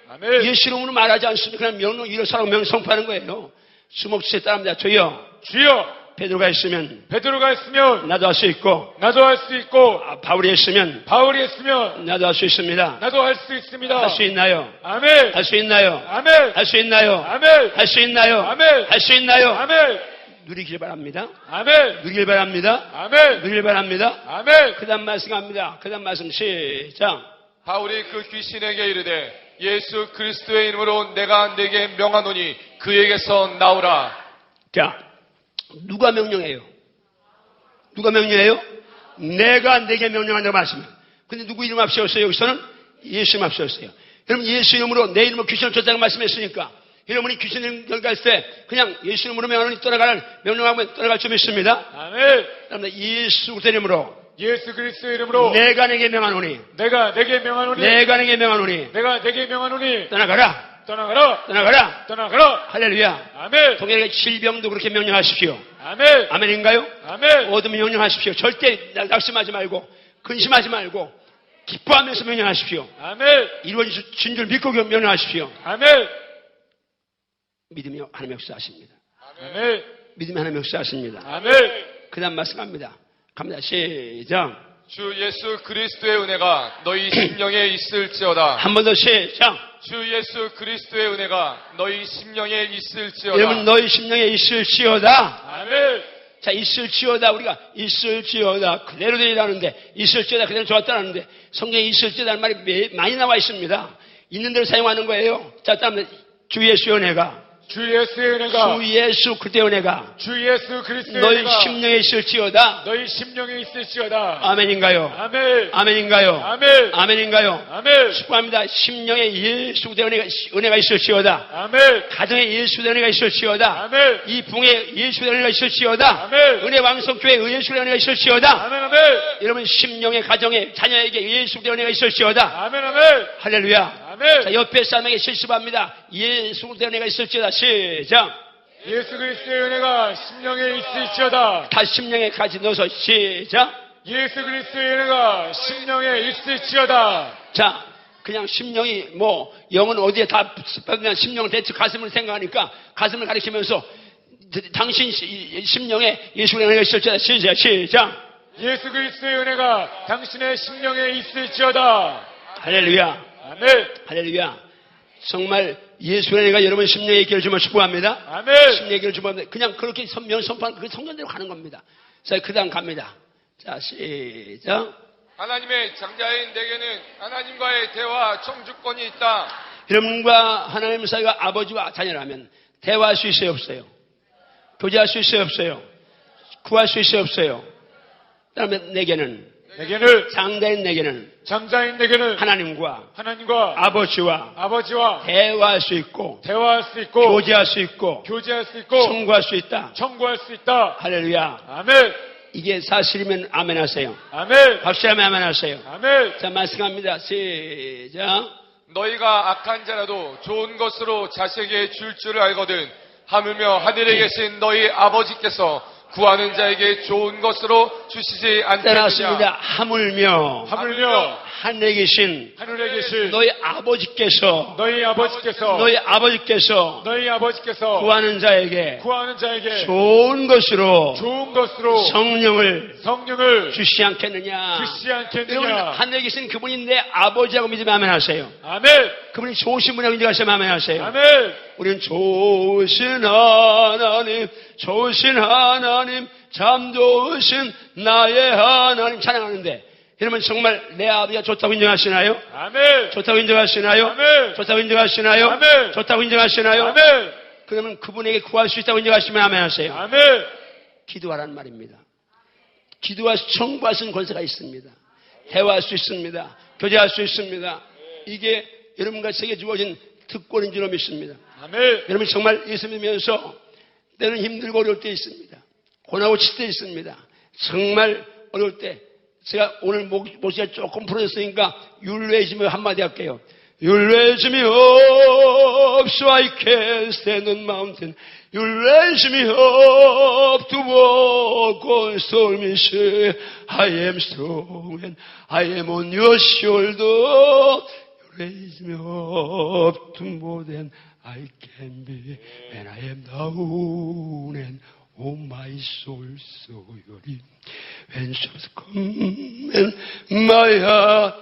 아멘. 예수 이름으로 말하지 않습니다. 그냥 명령 일어서라고 명성파는 거예요. 수목주세 따릅니다. 주여 베드로가 있으면 나도 할 수 있고 바울이 했으면 나도 할 수 있습니다. 할 수 있나요? 아멘. 할 수 있나요? 아멘. 할 수 있나요? 아멘. 할 수 있나요? 아멘. 할 수 있나요? 아멘. 누리길 바랍니다. 아멘. 누리길 바랍니다. 아멘. 누리길 바랍니다. 아멘. 그 다음 말씀합니다. 그 다음 말씀 시작. 바울이 그 귀신에게 이르되 예수 그리스도의 이름으로 내가 네게 명하노니 그에게서 나오라. 자, 누가 명령해요? 내가 내게 명령한다고 말씀해요. 근데 누구 이름 앞세웠어요? 여기서는 예수 이름 앞세웠어요. 여러분 예수 이름으로 내 이름으로 귀신을 쫓아다고 말씀했으니까 여러분이 귀신을 결갈 때 그냥 예수 이름으로 명하노니 명령하면 떠나갈 줄 믿습니다. 아멘. 그다음에 예수 그리스도의 이름으로 내가 내게 명하노니 내가 내게 명하노니 떠나가라. 할렐루야. 아멘. 동일하게 질병도 그렇게 명령하십시오. 아멘. 아멘인가요? 아멘. 모두 명령하십시오. 절대 낙심하지 말고 근심하지 말고 기뻐하면서 명령하십시오. 아멘. 이루어진 줄 믿고 명령하십시오. 아멘. 믿음이 하나님 역사하십니다. 아멘. 믿음이 하나님 역사하십니다. 아멘. 그 다음 말씀 갑니다. 시작. 주 예수 그리스도의 은혜가 너희 심령에 있을지어다. 한 번 더 시작. 주 예수 그리스도의 은혜가 너희 심령에 있을지어다. 여러분 너희 심령에 있을지어다. 아멘. 자, 있을지어다. 우리가 있을지어다 그대로 되라는데 있을지어다 그대로 좋았다는데 성경에 있을지어다는 말이 많이 나와 있습니다. 있는 대로 사용하는 거예요. 자, 다음에 주 예수의 은혜가 주 예수의 은혜가 주 예수 그리스도의 은혜가 주 예수 그리스도의 너희 은혜가 심령에 있을지어다. 너희 심령에 있을지어다. 아멘인가요? 아멘. 아멘인가요? 아멘. 아멘인가요? 아멘. 축복합니다. 심령에 예수 그리스도의 은혜가 있을지어다. 아멘. 가정에 예수 그리스도의 은혜가 있을지어다. 아멘. 이 붕에 예수 그리스도의 은혜가 있을지어다. 아멘. 은혜 왕성교회 예수 그리스도의 은혜가 있을지어다. 아멘. 아멘. 여러분 심령에 가정에 자녀에게 예수 그리스도의 은혜가 있을지어다. 아멘. 아멘. 할렐루야. 아멘. 자, 옆에 사람에게 실수합니다. 예수 그리스도의 은혜가 있을지어다. 시작. 예수 그리스도의 은혜가 심령에 있을지어다. 다시 심령에 같이 넣어서 시작. 예수 그리스도의 은혜가 심령에 있을지어다. 자, 그냥 심령이 영은 어디에 다 그냥 심령을 대체 가슴을 생각하니까 가슴을 가리키면서 당신 심령에 예수의 은혜가 있을지어다. 시작. 예수 그리스도의 은혜가 당신의 심령에 있을지어다. 할렐루야. 아멘. 할렐루야. 정말 예수의 은혜가 여러분 심령에 있기를 주면 축복합니다. 아멘. 심령에 있기를 축복합니다. 그냥 그렇게 선포하는 그 성경대로 가는 겁니다. 자, 그 다음 갑니다. 자, 시작. 하나님의 장자인 내게는 하나님과의 대화 청주권이 있다. 여러분과 하나님 사이가 아버지와 자녀라면 대화할 수 있어요, 없어요? 교제할 수 있어요, 없어요? 구할 수 있어요, 없어요? 그다음에 내게는 장자인 내게는 하나님과 아버지와 대화할 수 있고 교제할 수 있고 청구할 수 있다. 할렐루야. 아멘. 이게 사실이면 아멘 하세요. 아멘. 확실하면 아멘 하세요. 아멘. 자, 말씀합니다. 시작. 너희가 악한 자라도 좋은 것으로 자식에게 줄 줄을 알거든 하물며 하늘에 계신 너희 아버지께서 구하는 자에게 좋은 것으로 주시지 않겠느냐. 따랐습니다. 하물며 하늘에 계신 너희 아버지께서 구하는 자에게 좋은 것으로 성령을 주시지 않겠느냐. 여러분, 하늘에 계신 그분이 내 아버지라고 믿으면 아멘 하세요. 아멘. 그분이 좋으신 분이라고 인정하시면 아멘 하세요. 아멘. 우리는 좋으신 하나님, 참 좋으신 나의 하나님 찬양하는데, 여러분 정말 내 아버지가 좋다고 인정하시나요? 아멘. 좋다고 인정하시나요? 아멘. 좋다고 인정하시나요? 아멘. 좋다고 인정하시나요? 아멘. 그러면 그분에게 구할 수 있다고 인정하시면 아멘 하세요. 아멘. 기도하라는 말입니다. 기도와 청구할 수 있는 권세가 있습니다. 대화할 수 있습니다. 교제할 수 있습니다. 이게 여러분과 제게 주어진 특권인 줄로 믿습니다. 아멘. 여러분 정말 예수 믿으면서 때는 힘들고 어려울 때 있습니다. 고나고 칠 때 있습니다. 정말 어려울 때 제가 오늘 목소리가 조금 풀어졌으니까 You raise me 한마디 할게요. You raise me up so I can stand on mountain. You raise me up to walk on stormy sea. I am strong and I am on your shoulder. You raise me up to more than I can be. And I am down and oh my soul so weary. When troubles come and my heart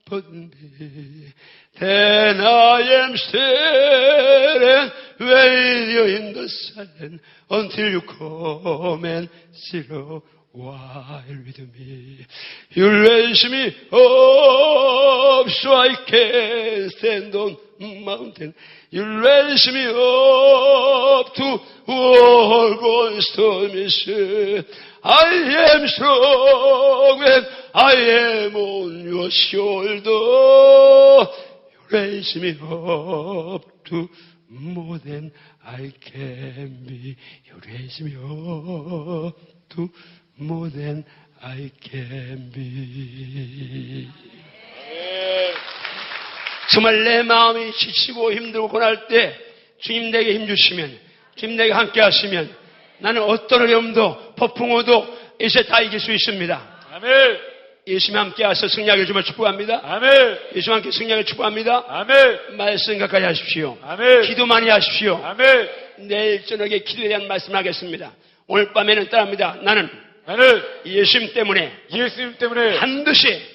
burden me, then I am still and wait in the silence until you come and sit a while with me. You raise me up so I can stand on mountain. You raise me up to walk on stormy sea. I am strong and I am on your shoulder. You raise me up to more than I can be. You raise me up to more than I can be. 정말 내 마음이 지치고 힘들고 고날 때 주님 내게 힘주시면, 주님 내게 함께 하시면 나는 어떤 어려움도 폭풍우도 이제 다 이길 수 있습니다. 아멘. 예수님 함께 하셔서 승리하기를 정말 축복합니다. 아멘. 예수님 함께 승리하기를 축복합니다. 아멘. 말씀 가까이 하십시오. 아멘. 기도 많이 하십시오. 아멘. 내일 저녁에 기도에 대한 말씀을 하겠습니다. 오늘 밤에는 따릅니다. 나는 예수님 때문에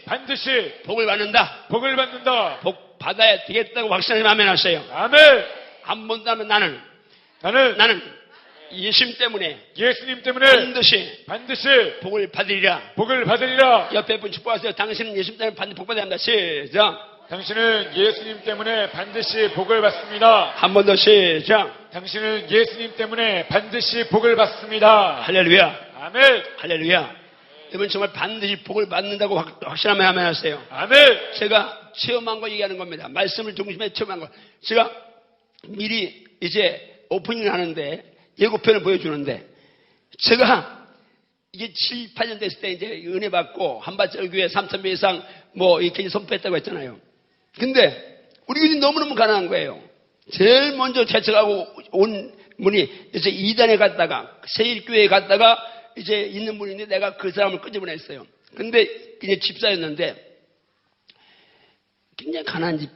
반드시 복을 받는다. 복 받아야 되겠다고 확신하면 아멘 하세요. 아멘. 한 번 더 하면 나는 예수님 때문에 반드시 복을 받으리라. 옆에 분 축복하세요. 당신은 예수님 때문에 반드시 복 받아야 합니다. 시작. 당신은 예수님 때문에 반드시 복을 받습니다. 한 번 더 시작. 당신은 예수님 때문에 반드시 복을 받습니다. 할렐루야. 아멘. 할렐루야. 여러분 정말 반드시 복을 받는다고 확신하면 아멘 하세요. 아멘. 제가 체험한 거 얘기하는 겁니다. 말씀을 중심에 체험한 거. 제가 미리 이제 오프닝을 하는데 예고편을 보여주는데 제가 이게 7, 8년 됐을 때 이제 은혜 받고 한밭절교회 3,000명 이상 뭐 이렇게 선포했다고 했잖아요. 근데 우리 교인이 너무너무 가난한 거예요. 제일 먼저 개척하고 온 분이 이제 2단에 갔다가 세일교회에 갔다가 이제 있는 분인데 내가 그 사람을 끄집어냈어요. 근데 이제 집사였는데 굉장히 가난한 집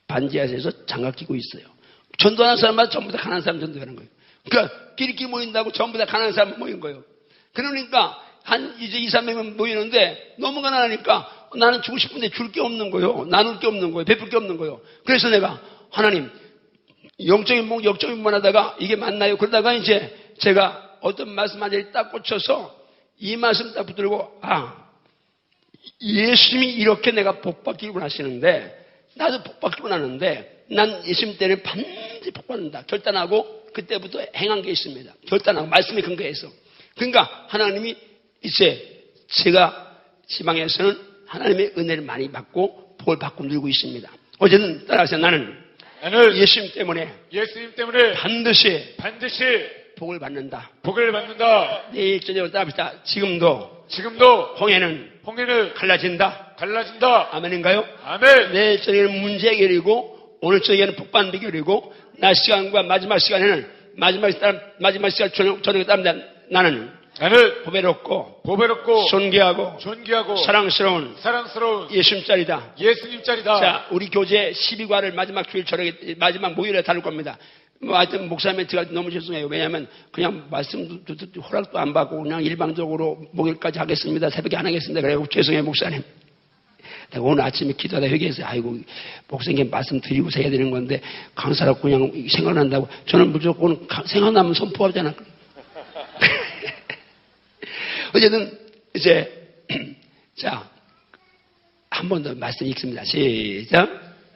반지하에서 장갑 끼고 있어요. 전도하는 사람마다 전부 다 가난한 사람 전도하는 거예요. 그러니까 끼리끼리 모인다고 전부 다 가난한 사람 모인 거예요. 그러니까 한 이제 2, 300명 모이는데 너무 가난하니까 나는 주고 싶은데 줄 게 없는 거예요. 나눌 게 없는 거예요. 베풀 게 없는 거예요. 그래서 내가 하나님 영적인 목, 역적인 부분 하다가 이게 맞나요? 그러다가 이제 제가 어떤 말씀 하나를 딱 꽂혀서 이 말씀 딱 붙들고 예수님이 이렇게 내가 복받기를 하시는데 나도 복받기를 하는데 난 예수님 때는 반드시 복받는다. 결단하고 그때부터 행한 게 있습니다. 결단하고 말씀에 근거해서. 그러니까 하나님이 이제 제가 지방에서는 하나님의 은혜를 많이 받고 복을 받고 늘고 있습니다. 어제는 따라서 나는 예수님 때문에 반드시 복을 받는다. 내일 저녁으로 따라합시다. 지금도 홍해는 갈라진다. 아멘인가요? 아멘. 내일 저녁에는 문제 해결이고 오늘 저녁에는 복 받는 비결이고 낮 시간과 마지막 시간에는 마지막 시간 저녁에 따르면 나는 나는 보배롭고 보배롭고 존귀하고 존귀하고 사랑스러운 사랑스러운 예수님 짤이다. 예수님 짤이다. 자, 우리 교제 12과를 마지막 주일 저녁에 마지막 모일에 다룰 겁니다. 뭐 하여튼 목사님한테 제가 너무 죄송해요. 왜냐하면 그냥 말씀도 허락도 안 받고 그냥 일방적으로 목요일까지 하겠습니다. 새벽에 안 하겠습니다. 그래고 죄송해요 목사님. 내가 오늘 아침에 기도하다 회개해서 아이고 목사님 말씀 드리고서 해야 되는 건데 강사라고 그냥 생각난다고. 저는 무조건 생각나면 선포하잖아. 어쨌든 이제 자 한 번 더 말씀 읽습니다. 시작.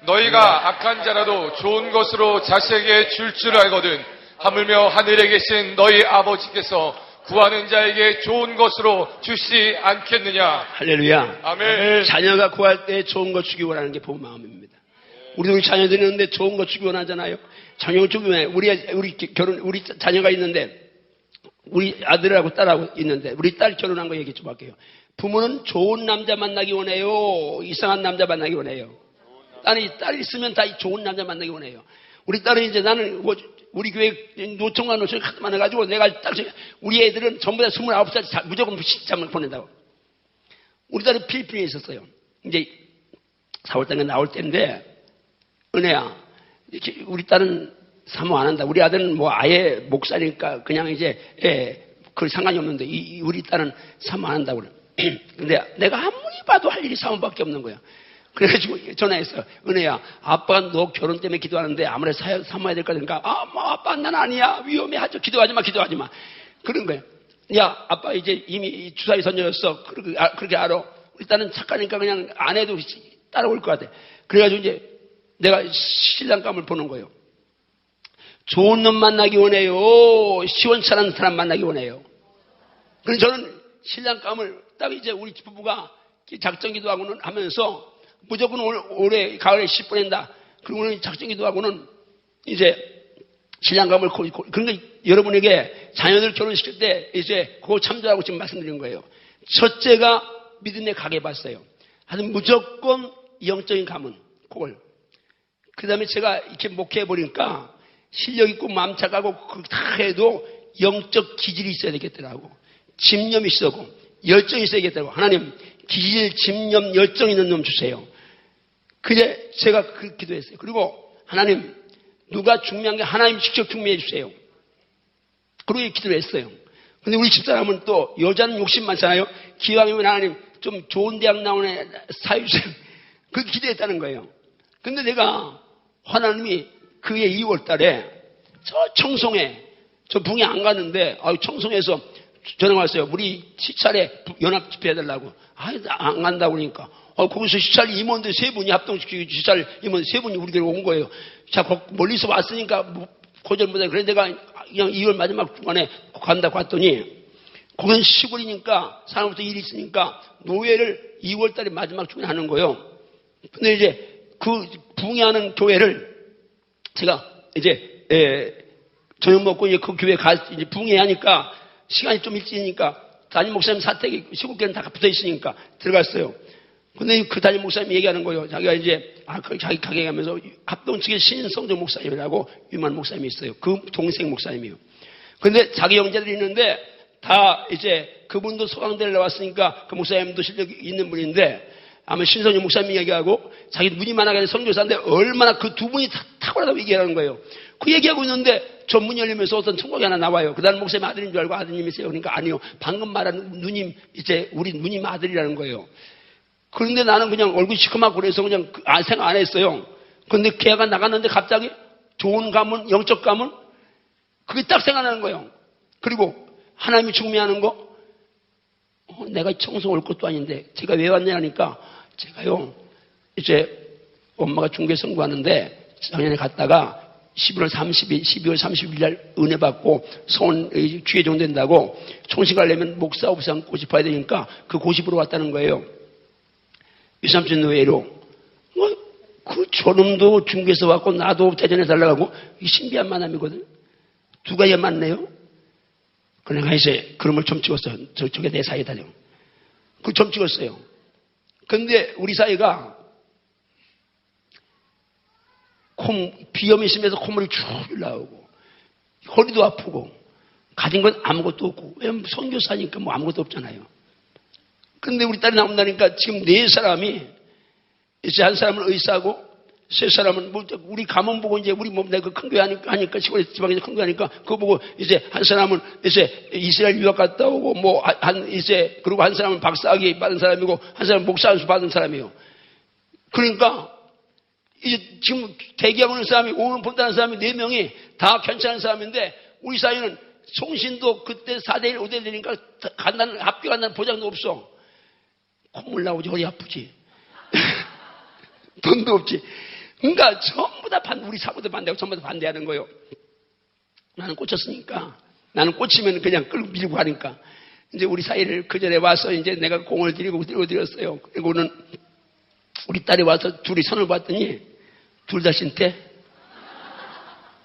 너희가 악한 자라도 좋은 것으로 자식에게 줄 알거든 하물며 하늘에 계신 너희 아버지께서 구하는 자에게 좋은 것으로 주시 않겠느냐. 할렐루야. 아멘. 자녀가 구할 때 좋은 거 주기 원하는 게 부모 마음입니다. 우리 자녀들이 있는데 좋은 거 주기 원하잖아요. 자녀 주기 원해. 우리 자녀가 있는데 우리 아들하고 딸하고 있는데 우리 딸 결혼한 거 얘기 좀 할게요. 부모는 좋은 남자 만나기 원해요. 이상한 남자 만나기 원해요. 딸이 있으면 다 좋은 남자 만나기 원해요. 우리 딸은 이제 나는 우리 교회 노총과 노총이 하도 많아가지고 내가 딱 우리 애들은 전부 다 29살 무조건 시집장을 보낸다고. 우리 딸은 필리핀에 있었어요. 이제 4월달에 나올 때인데 은혜야 우리 딸은 사모 안 한다. 우리 아들은 뭐 아예 목사니까 그냥 이제 그 상관이 없는데 우리 딸은 사모 안 한다고 그래. 근데 내가 아무리 봐도 할 일이 사모밖에 없는 거야. 그래가지고 전화했어. 은혜야, 아빠가 너 결혼 때문에 기도하는데 아무래도 사모해야 될 거 같으니까 아빠 난 아니야. 위험해. 하죠. 기도하지 마. 그런 거야. 야, 아빠 이제 이미 주사위 선녀였어. 그렇게 알아. 일단은 착하니까 그냥 안 해도 따라올 것 같아. 그래가지고 이제 내가 신랑감을 보는 거예요. 좋은 놈 만나기 원해요. 시원찮은 사람 만나기 원해요. 그래서 저는 신랑감을 딱 이제 우리 부부가 작정기도 하고는 하면서 무조건 올해 가을에 10분 한다. 그리고 오늘 작정기도 하고는 이제 신랑감을 그러니까 여러분에게 자녀들 결혼시킬 때 이제 그거 참조하고 지금 말씀드린 거예요. 첫째가 믿음의 가게 봤어요. 하여튼 무조건 영적인 가문 그걸. 그 다음에 제가 이렇게 목회해 보니까 실력 있고 마음 착하고 다 해도 영적 기질이 있어야 되겠더라고. 집념이 있어고 열정이 있어야겠다고. 하나님 기질, 집념, 열정 있는 놈 주세요. 그래 제가 그 기도했어요. 그리고 하나님 누가 중요한 게 하나님 직접 중매해 주세요. 그러고 기도를 했어요. 근데 우리 집사람은 또 여자는 욕심 많잖아요. 기왕이면 하나님 좀 좋은 대학 나오는 사유주세요. 그 기도했다는 거예요. 근데 내가 하나님이 그해 2월 달에 저 청송에 저 붕에 안 갔는데 청송에서 전화 왔어요. 우리 시찰에 연합 집회 해달라고. 안 간다고 그러니까. 거기서 시찰 임원들 3분이 합동시키고 시찰 임원 3분이 우리 교회 온 거예요. 자, 멀리서 왔으니까 고절 못해. 그래 내가 그냥 2월 마지막 주간에 간다고 했더니 거긴 시골이니까 사람부터 일이 있으니까 노예를 2월 달에 마지막 주간에 하는 거예요. 근데 이제 그 붕에 하는 교회를 제가 이제 저녁 먹고 이제 그 교회 이제 붕에 하니까 시간이 좀 일찍이니까 담임 목사님 사택이 시골교회는 다 붙어 있으니까 들어갔어요. 근데 그 담임 목사님이 얘기하는 거예요. 자기가 이제 자기 가게 가면서 합동 측의 신성정 목사님이라고 유명한 목사님이 있어요. 그 동생 목사님이에요. 근데 자기 형제들이 있는데 다 이제 그분도 소강대를 나왔으니까 그 목사님도 실력이 있는 분인데 아마 신성정 목사님이 얘기하고 자기 눈이 많아가지고 선교사인데 얼마나 그 두 분이 탁월하다고 얘기하는 거예요. 그 얘기하고 있는데 전문이 열리면서 어떤 총각이 하나 나와요. 그 다음 목사님 아들인 줄 알고 아드님이세요. 그러니까 아니요. 방금 말한 누님, 이제 우리 누님 아들이라는 거예요. 그런데 나는 그냥 얼굴이 시커멓고 그래서 그냥 생각 안 했어요. 그런데 걔가 나갔는데 갑자기 좋은 가문, 영적 가문, 그게 딱 생각나는 거예요. 그리고 하나님이 중매하는 거, 내가 청소 올 것도 아닌데 제가 왜 왔냐니까 제가요, 이제 엄마가 중개 선고하는데 작년에 갔다가 12월 30일 날 은혜 받고 소원 주에 종된다고 총식 하려면 목사 옵상 고집해야 되니까 그 고집으로 왔다는 거예요. 유삼촌 노예로. 그 저놈도 중개에서 왔고 나도 대전에 달라가고 이 신비한 만남이거든. 두 가지가 맞네요. 그러니까 이제 그림을 좀 찍었어요. 저게 내 사이다요. 그 좀 찍었어요. 근데 우리 사이가 비염이 심해서 콧물이 쭉 나오고 허리도 아프고 가진 건 아무것도 없고, 왜 선교사니까 뭐 아무것도 없잖아요. 근데 우리 딸이 나온다니까 지금 4사람이, 이제 한 사람은 의사고, 3사람은 뭐, 우리 가문 보고 이제 우리 몸 내가 큰 교회 하니까, 시골에 지방에서 큰 교회 하니까, 그거 보고 이제 한 사람은 이제 이스라엘 유학 갔다 오고, 뭐, 이제, 그리고 한 사람은 박사학위 받은 사람이고, 한 사람은 목사 안수 받은 사람이에요. 그러니까, 이제 지금 대기하고 있는 사람이, 오늘 본다는 사람이 4명이 다 괜찮은 사람인데, 우리 사이는 송신도 그때 4대1, 5대1 되니까 간다는, 합격한다는 보장도 없어. 콧물 나오지, 허리 아프지. 돈도 없지. 그러니까 전부 다 우리 사부도 반대하고 전부 다 반대하는 거예요. 나는 꽂혔으니까. 나는 꽂히면 그냥 끌고 밀고 가니까. 이제 우리 사이를 그 전에 와서 이제 내가 공을 드렸어요. 그리고는 우리 딸이 와서 둘이 선을 봤더니 둘 다 신태.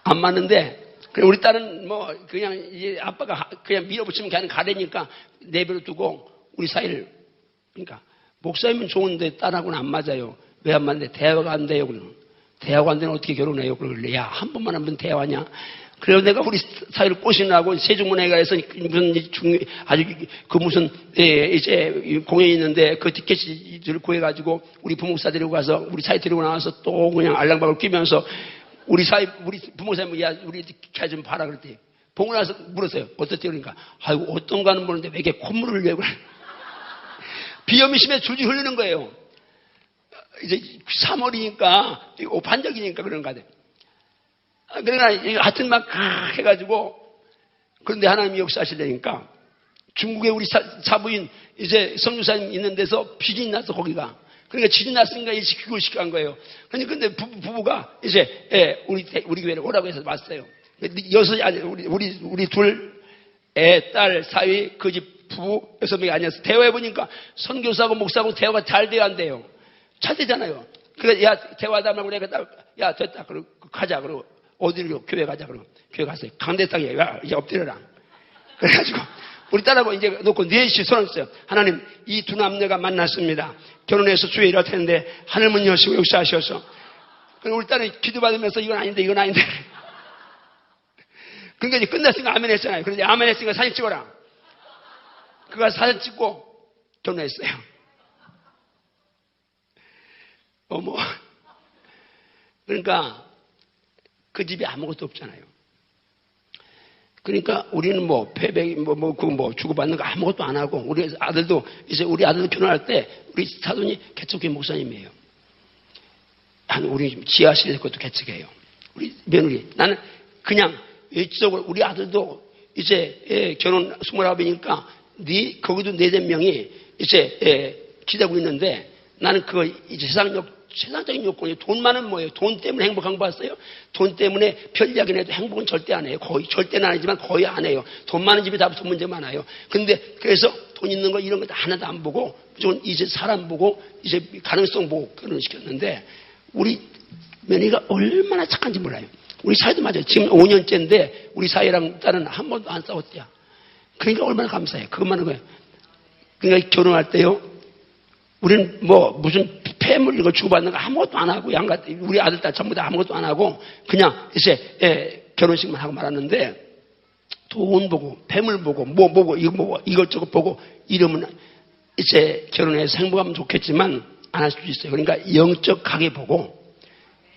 안 맞는데, 우리 딸은 뭐 그냥 이제 아빠가 그냥 밀어붙이면 그냥 가래니까 내버려 두고 우리 사이를, 그러니까 목사님은 좋은데 딸하고는 안 맞아요. 왜 안 맞는데? 대화가 안 돼요. 그러면 대화가 안 되면 어떻게 결혼해요? 그러길래, 야, 한 번만 하면 대화냐? 그래서 내가 우리 사이를 꼬시려고 세종문화회관에서 무슨 아주 그 무슨 이제 공연이 있는데 그 티켓을 구해가지고 우리 부목사 데리고 가서 우리 사이 데리고 나와서 또 그냥 알랑방을 끼면서 우리 부목사님, 야, 우리 티켓 좀 봐라 그랬더니 보고 나서 물었어요. 어떻게? 그러니까, 아이고, 어떤 가는 보는데 왜 이렇게 콧물을 흘려요? 비염이 심해 줄줄 흐르는 거예요. 이제 3월이니까, 반짝이니까 그런 거 같아요. 그러나, 하여튼 막 해가지고, 그런데 하나님이 역사하시려니까, 중국에 우리 사부인, 이제 성교사님 있는 데서 비진이 났어, 거기가. 그러니까 지진 났으니까 이제 귀국을 시켜간 거예요. 근데 부부가 이제, 우리 교회를 오라고 해서 왔어요. 우리 둘, 딸, 사위, 그 집 부부 6명이 아니었어. 대화해보니까 선교사하고 목사하고 대화가 잘 돼야 한대요. 잘 되잖아요. 그래서, 야, 대화하다 말고 내가 야, 됐다. 그러고 가자. 그러고 어디로 교회 가자. 그러고 교회 갔어요. 강대 땅에, 야, 이제 엎드려라. 그래가지고 우리 딸하고 이제 놓고 4시 손을 써요. 하나님, 이 두 남녀가 만났습니다. 결혼해서 주에 일할 텐데 하늘문 여시고 역사하셔서. 그리고 우리 딸이 기도받으면서 이건 아닌데. 그러니까 이제 끝났으니까 아멘 했잖아요. 그래서 아멘 했으니까 사진 찍어라. 그가 사진 찍고 결혼했어요. 어머. 그러니까 그 집에 아무것도 없잖아요. 그러니까 우리는 뭐 패백, 주고받는 거 아무것도 안 하고, 우리 아들도 결혼할 때 우리 사돈이 개척교회 목사님이에요. 우리 지하실 것도 개척해요. 우리 며느리. 나는 그냥 외적으로 우리 아들도 이제 결혼 29이니까 거기도 4명이 이제 기다리고 있는데, 나는 그거 이제 세상적인 요건이 돈 많은 뭐예요? 돈 때문에 행복한 거 봤어요? 돈 때문에 편리하긴 해도 행복은 절대 안 해요. 거의 절대는 아니지만 거의 안 해요. 돈 많은 집이 다 돈 문제 많아요. 근데 그래서 돈 있는 거 이런 거 하나도 안 보고 무조건 이제 사람 보고 이제 가능성 보고 결혼시켰는데, 우리 며느리가 얼마나 착한지 몰라요. 우리 사이도 맞아요. 지금 5년째인데 우리 사이랑 딸은 한 번도 안 싸웠대요. 그러니까 얼마나 감사해요. 그것만은 거예요. 그러니까 결혼할 때요, 우리는 뭐 무슨 폐물 이거 주고받는 거 아무것도 안 하고, 우리 아들 딸 전부 다 아무것도 안 하고 그냥 이제 결혼식만 하고 말았는데, 돈 보고 폐물 보고 뭐 보고 이것저것 보고 이러면 이제 결혼해서 행복하면 좋겠지만 안 할 수도 있어요. 그러니까 영적 가게 보고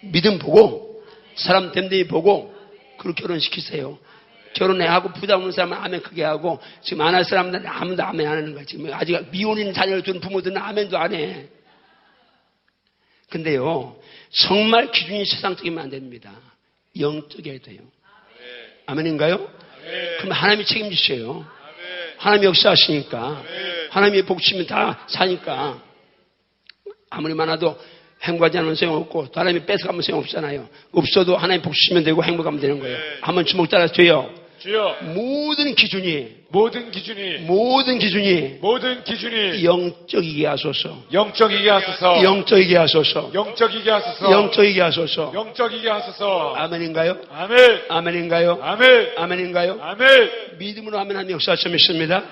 믿음 보고 사람 됨됨이 보고 그렇게 결혼시키세요. 결혼해 하고 부담 없는 사람은 아멘 크게 하고, 지금 안 할 사람들은 아무도 아멘 안 하는 거야. 지금 아직 미혼인 자녀를 둔 부모들은 아멘도 안 해. 근데요, 정말 기준이 세상적이면 안 됩니다. 영적이어야 돼요. 아멘인가요? 그럼 하나님이 책임지셔요. 하나님이 역사하시니까. 하나님이 복치면 다 사니까. 아무리 많아도 행복하지 않으면 소용없고, 하나님이 뺏어가면 소용없잖아요. 없어도 하나님 복주시면 되고 행복하면 되는 거예요. 한번 주먹 따라서 줘요. 주여, 모든 기준이 영적이게 하소서. 영적이게 하소서. 영적이게 하소서. 영적이게 하소서. 영적이게 하소서. 영적이게 하소서. 아멘인가요? 아멘. 아멘인가요? 아멘. 아멘인가요? 아멘. 믿음으로 하면 하나님 역사 좀 있습니다.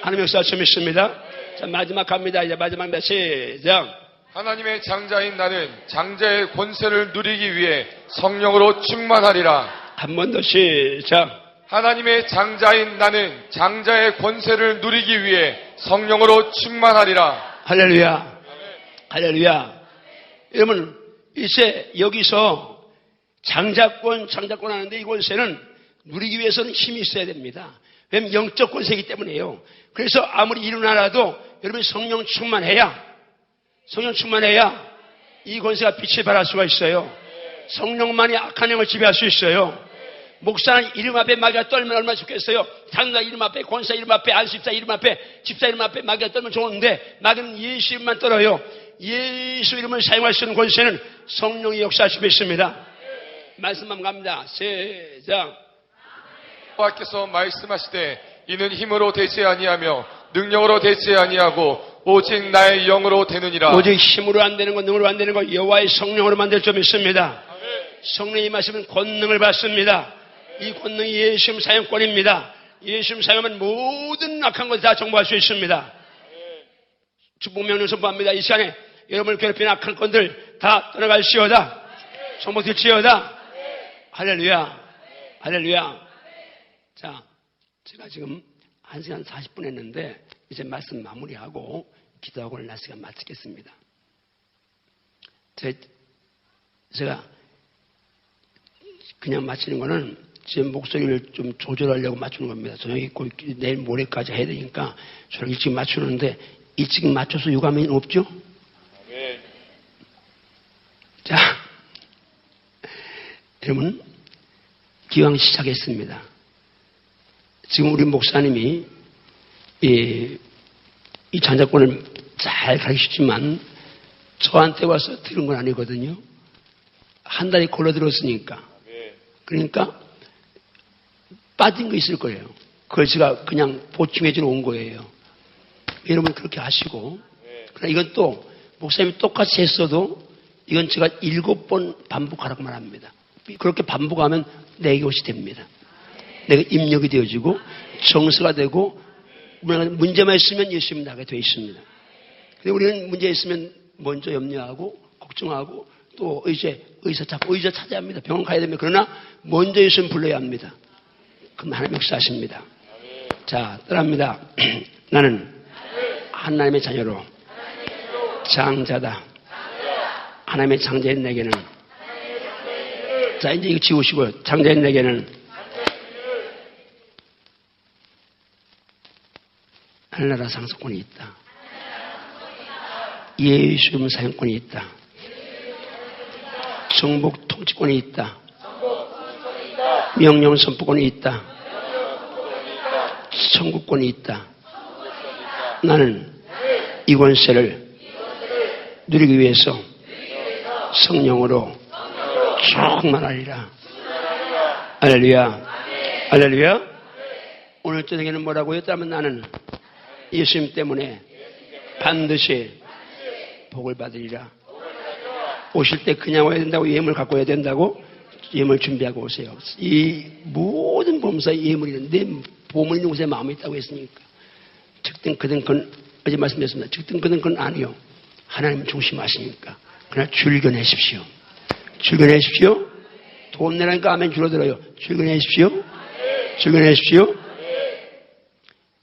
하나님 역사 좀 있습니다. 자, 마지막 갑니다. 이제 마지막입니다. 시작. 하나님의 장자인 나는 장자의 권세를 누리기 위해 성령으로 충만하리라. 한 번 더 시작. 하나님의 장자인 나는 장자의 권세를 누리기 위해 성령으로 충만하리라. 할렐루야. 할렐루야. 여러분, 이제 여기서 장자권 하는데 이 권세는 누리기 위해서는 힘이 있어야 됩니다. 왜냐하면 영적 권세이기 때문에요. 그래서 아무리 일어나라도 여러분이 성령 충만해야 이 권세가 빛을 발할 수가 있어요. 성령만이 악한 영을 지배할 수 있어요. 목사는 이름 앞에 마귀가 떨면 얼마나 좋겠어요. 장로가 이름 앞에, 권사 이름 앞에, 안수집사 이름 앞에, 집사 이름 앞에 마귀가 떨면 좋은데 마귀는 예수 이름만 떨어요. 예수 이름을 사용할 수 있는 권세는 성령이 역사할 수 있습니다. 말씀만 갑니다. 시작. 여호와께서 말씀하시되 이는 힘으로 되지 아니하며 능력으로 되지 아니하고 오직 나의 영으로 되느니라. 오직 힘으로 안 되는 것, 능으로 안 되는 것, 여호와의 성령으로 만들 줄 믿습니다. 성령이 말씀은 권능을 받습니다. 이 권능이 예수님 사용권입니다. 예수님 사용하면 모든 악한 것을 다 정복할 수 있습니다. 축복명령 선포합니다. 이 시간에 여러분을 괴롭히는 악한 것들 다 떠나갈지어다. 정복될지어다. 할렐루야. 할렐루야. 자, 제가 지금 1시간 40분 했는데 이제 말씀 마무리하고 기도하고 오늘 날 시간 마치겠습니다. 제가 그냥 마치는 거는 제 목소리를 좀 조절하려고 맞추는 겁니다. 저녁에 꼭 내일 모레까지 해야 되니까 저를 일찍 맞추는데 일찍 맞춰서 유감이 없죠? 네. 자, 여러분 기왕 시작했습니다. 지금 우리 목사님이 이 장자권을 잘 가르치지만 저한테 와서 들은 건 아니거든요. 한 달이 걸러 들었으니까. 그러니까 빠진 거 있을 거예요. 그걸 제가 그냥 보충해주러 온 거예요. 여러분 그렇게 하시고. 그러나 이건 또 목사님이 똑같이 했어도 이건 제가 7번 반복하라고 말합니다. 그렇게 반복하면 내 것이 됩니다. 내가 입력이 되어지고 정서가 되고 문제만 있으면 예수님 나게 되어 있습니다. 근데 우리는 문제 있으면 먼저 염려하고 걱정하고 또 의사 찾아야 합니다. 병원 가야 됩니다. 그러나 먼저 예수님 불러야 합니다. 그럼 하나님 역사하십니다. 자, 따라합니다. 나는 하나님의 자녀로 장자다. 하나님의 장자인 내게는 자, 이제 이거 지우시고요. 장자인 내게는 하늘나라 상속권이 있다. 예수님 사용권이 있다. 정복 통치권이 있다. 명령 선포권이 있다. 천국권이 있다. 나는 이 권세를 누리기 위해서 성령으로 충만하리라. 할렐루야. 할렐루야. 오늘 저녁에는 뭐라고 했다면 나는 예수님 때문에 반드시 복을 받으리라. 오실 때 그냥 와야 된다고 예물 갖고 와야 된다고 예물 준비하고 오세요. 이 모든 범사의 예물이는 내 보물 있는 곳에 마음이 있다고 했으니까 즉등 그든 건 어제 말씀드렸습니다. 즉등 그든 건 아니요. 하나님 중심하시니까 그러나 줄겨내십시오. 줄겨내십시오. 돈 내라니까 아멘 줄어들어요. 줄겨내십시오. 줄겨내십시오.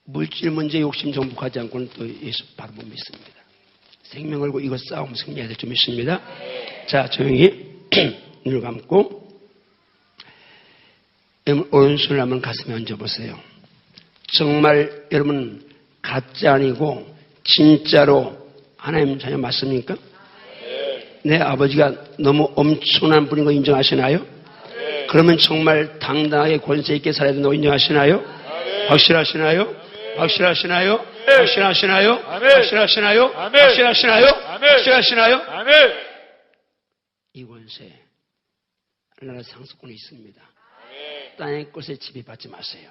물질 문제 욕심 정복하지 않고는 또 예수 바로 못 믿습니다. 생명 걸고 이것 싸움 승리해야 될 줄 믿습니다. 자, 조용히 눈을 감고 오른손을 한번 가슴에 얹어보세요. 정말 여러분 가짜 아니고 진짜로 하나님 자녀 맞습니까? 내 아버지가 너무 엄청난 분인 거 인정하시나요? 그러면 정말 당당하게 권세 있게 살아야 된다고 인정하시나요? 확실하시나요? 확실하시나요? 확실하시나요? 확실하시나요? 확실하시나요? 확실하시나요? 이 권세 하나님의 상속권이 있습니다. 땅의 것에 지배받지 마세요.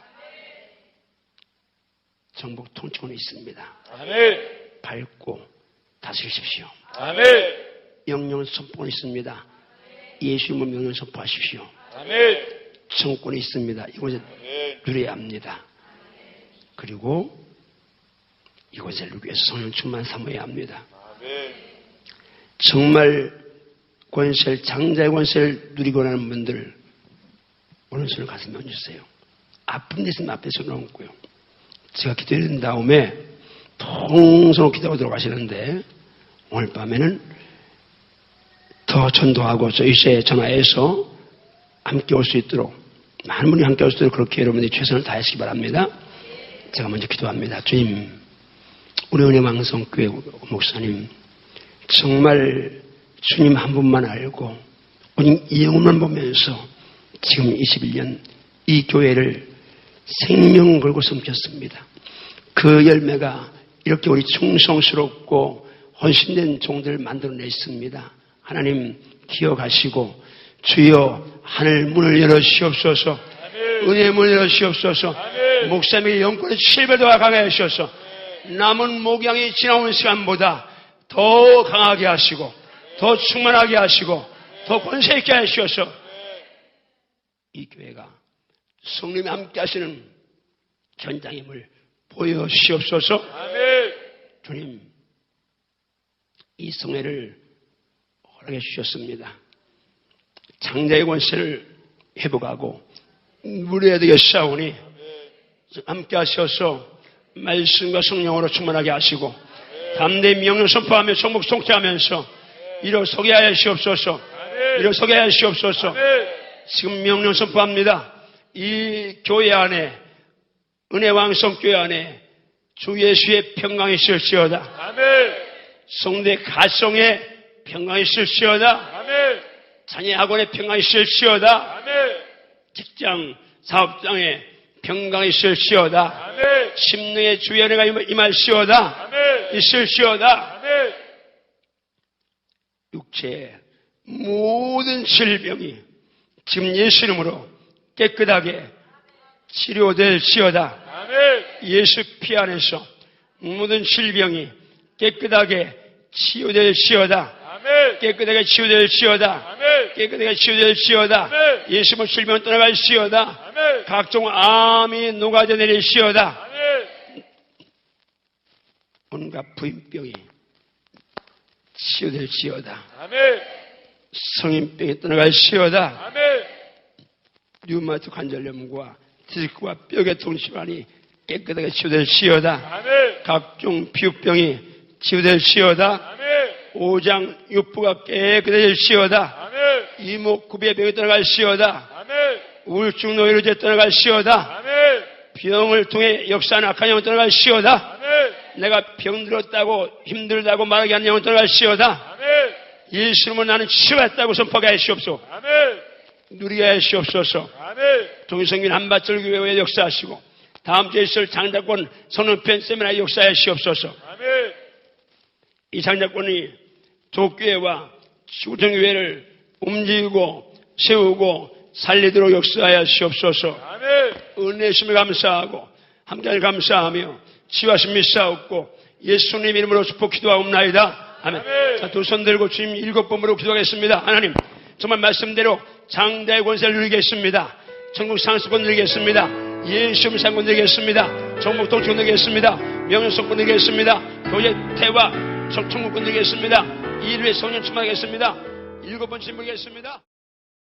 정복 통치권이 있습니다. 밟고 다스리십시오. 명령 선포권이 있습니다. 예수님의 명령 선포하십시오. 청권이 있습니다. 이것을 누려야 합니다. 그리고 이것을 누리기 위해서 성령 충만 삼아야 합니다. 정말 권세를 장자의 권세를 누리고 하는 분들 오른손을 가슴에 얹으세요. 아픈 데서 앞에서 넘고요. 제가 기도해드린 다음에 통성으로 기도하고 들어가시는데 오늘 밤에는 더 전도하고 저희 시에 전화해서 함께 올 수 있도록 많은 분이 함께 올 수 있도록 그렇게 여러분들이 최선을 다하시기 바랍니다. 제가 먼저 기도합니다. 주님, 우리 은혜왕성교회 목사님 정말 주님 한 분만 알고 우리 이 영혼만 보면서 지금 21년 이 교회를 생명 걸고 섬겼습니다. 그 열매가 이렇게 우리 충성스럽고 헌신된 종들을 만들어냈습니다. 하나님 기억하시고 주여 하늘 문을 열어주시옵소서. 은혜의 문을 열어주시옵소서. 목사님의 영권의 7배도 강하게 하시옵소서. 남은 목양이 지나오는 시간보다 더 강하게 하시고 더 충만하게 하시고 더 권세 있게 하시옵소서. 이 교회가 성령이 함께 하시는 현장임을 보여주시옵소서. 주님, 이 성회를 허락해 주셨습니다. 장자의 권세를 회복하고 무리해야 되겠사오니 함께 하셔서 말씀과 성령으로 충만하게 하시고 담대히 명령 선포하며 종목 송치하면서 일어서게 하시옵소서. 일어서게 하시옵소서. 지금 명령 선포합니다. 이 교회 안에 은혜왕성교회 안에 주 예수의 평강이 있을지어다. 성대 가정에 평강이 있을지어다. 자녀 학원에 평강이 있을지어다. 직장 사업장에 평강이 있을지어다. 심령의 주의 은혜가 임할지어다. 있을지어다. 육체의 모든 질병이 지금 예수 이름으로 깨끗하게 치료될지어다. 예수 피 안에서 모든 질병이 깨끗하게 치유될지어다. 깨끗하게 치유될지어다. 깨끗하게 치유될지어다. 예수의 질병은 떠나갈지어다. 각종 암이 녹아져 내릴지어다. 온갖 부인병이 치유될지어다. 성인병이 떠나갈지어다. 류마트 관절염과 디스크와 뼈의 통질환이 깨끗하게 치유될지어다. 각종 피부병이 치유될지어다. 오장 육부가 깨끗해질지어다. 이목구비의 병이 떠나갈지어다. 우울증 노이로제 떠나갈지어다. 병을 통해 역사하는 악한 영은 떠나갈지어다. 내가 병들었다고 힘들다고 말하게 하는 영은 떠나갈지어다. 예수님은 나는 치유했다고 선포하게 하시옵소서. 누리게 하시옵소서. 동성민 한밭절교회에 역사하시고 다음 주에 있을 장자권 성령편 세미나에 역사하시옵소서. 이 장자권이 도교회와 지구촌교회를 움직이고 세우고 살리도록 역사하여 주시옵소서. 은혜심을 감사하고 함께 감사하며 치유하심 믿사옵고 예수님 이름으로 축복 기도하옵나이다. 아멘. 자, 두 손 들고 주님 7번으로 기도하겠습니다. 하나님, 정말 말씀대로 장자의 권세를 누리겠습니다. 천국 상수권 누리겠습니다. 예수님 상권 누리겠습니다. 정복동 중 누리겠습니다. 명예성권 누리겠습니다. 교회 태와 천국권 누리겠습니다. 2일의 성령 충만하겠습니다. 7번 진 보겠습니다.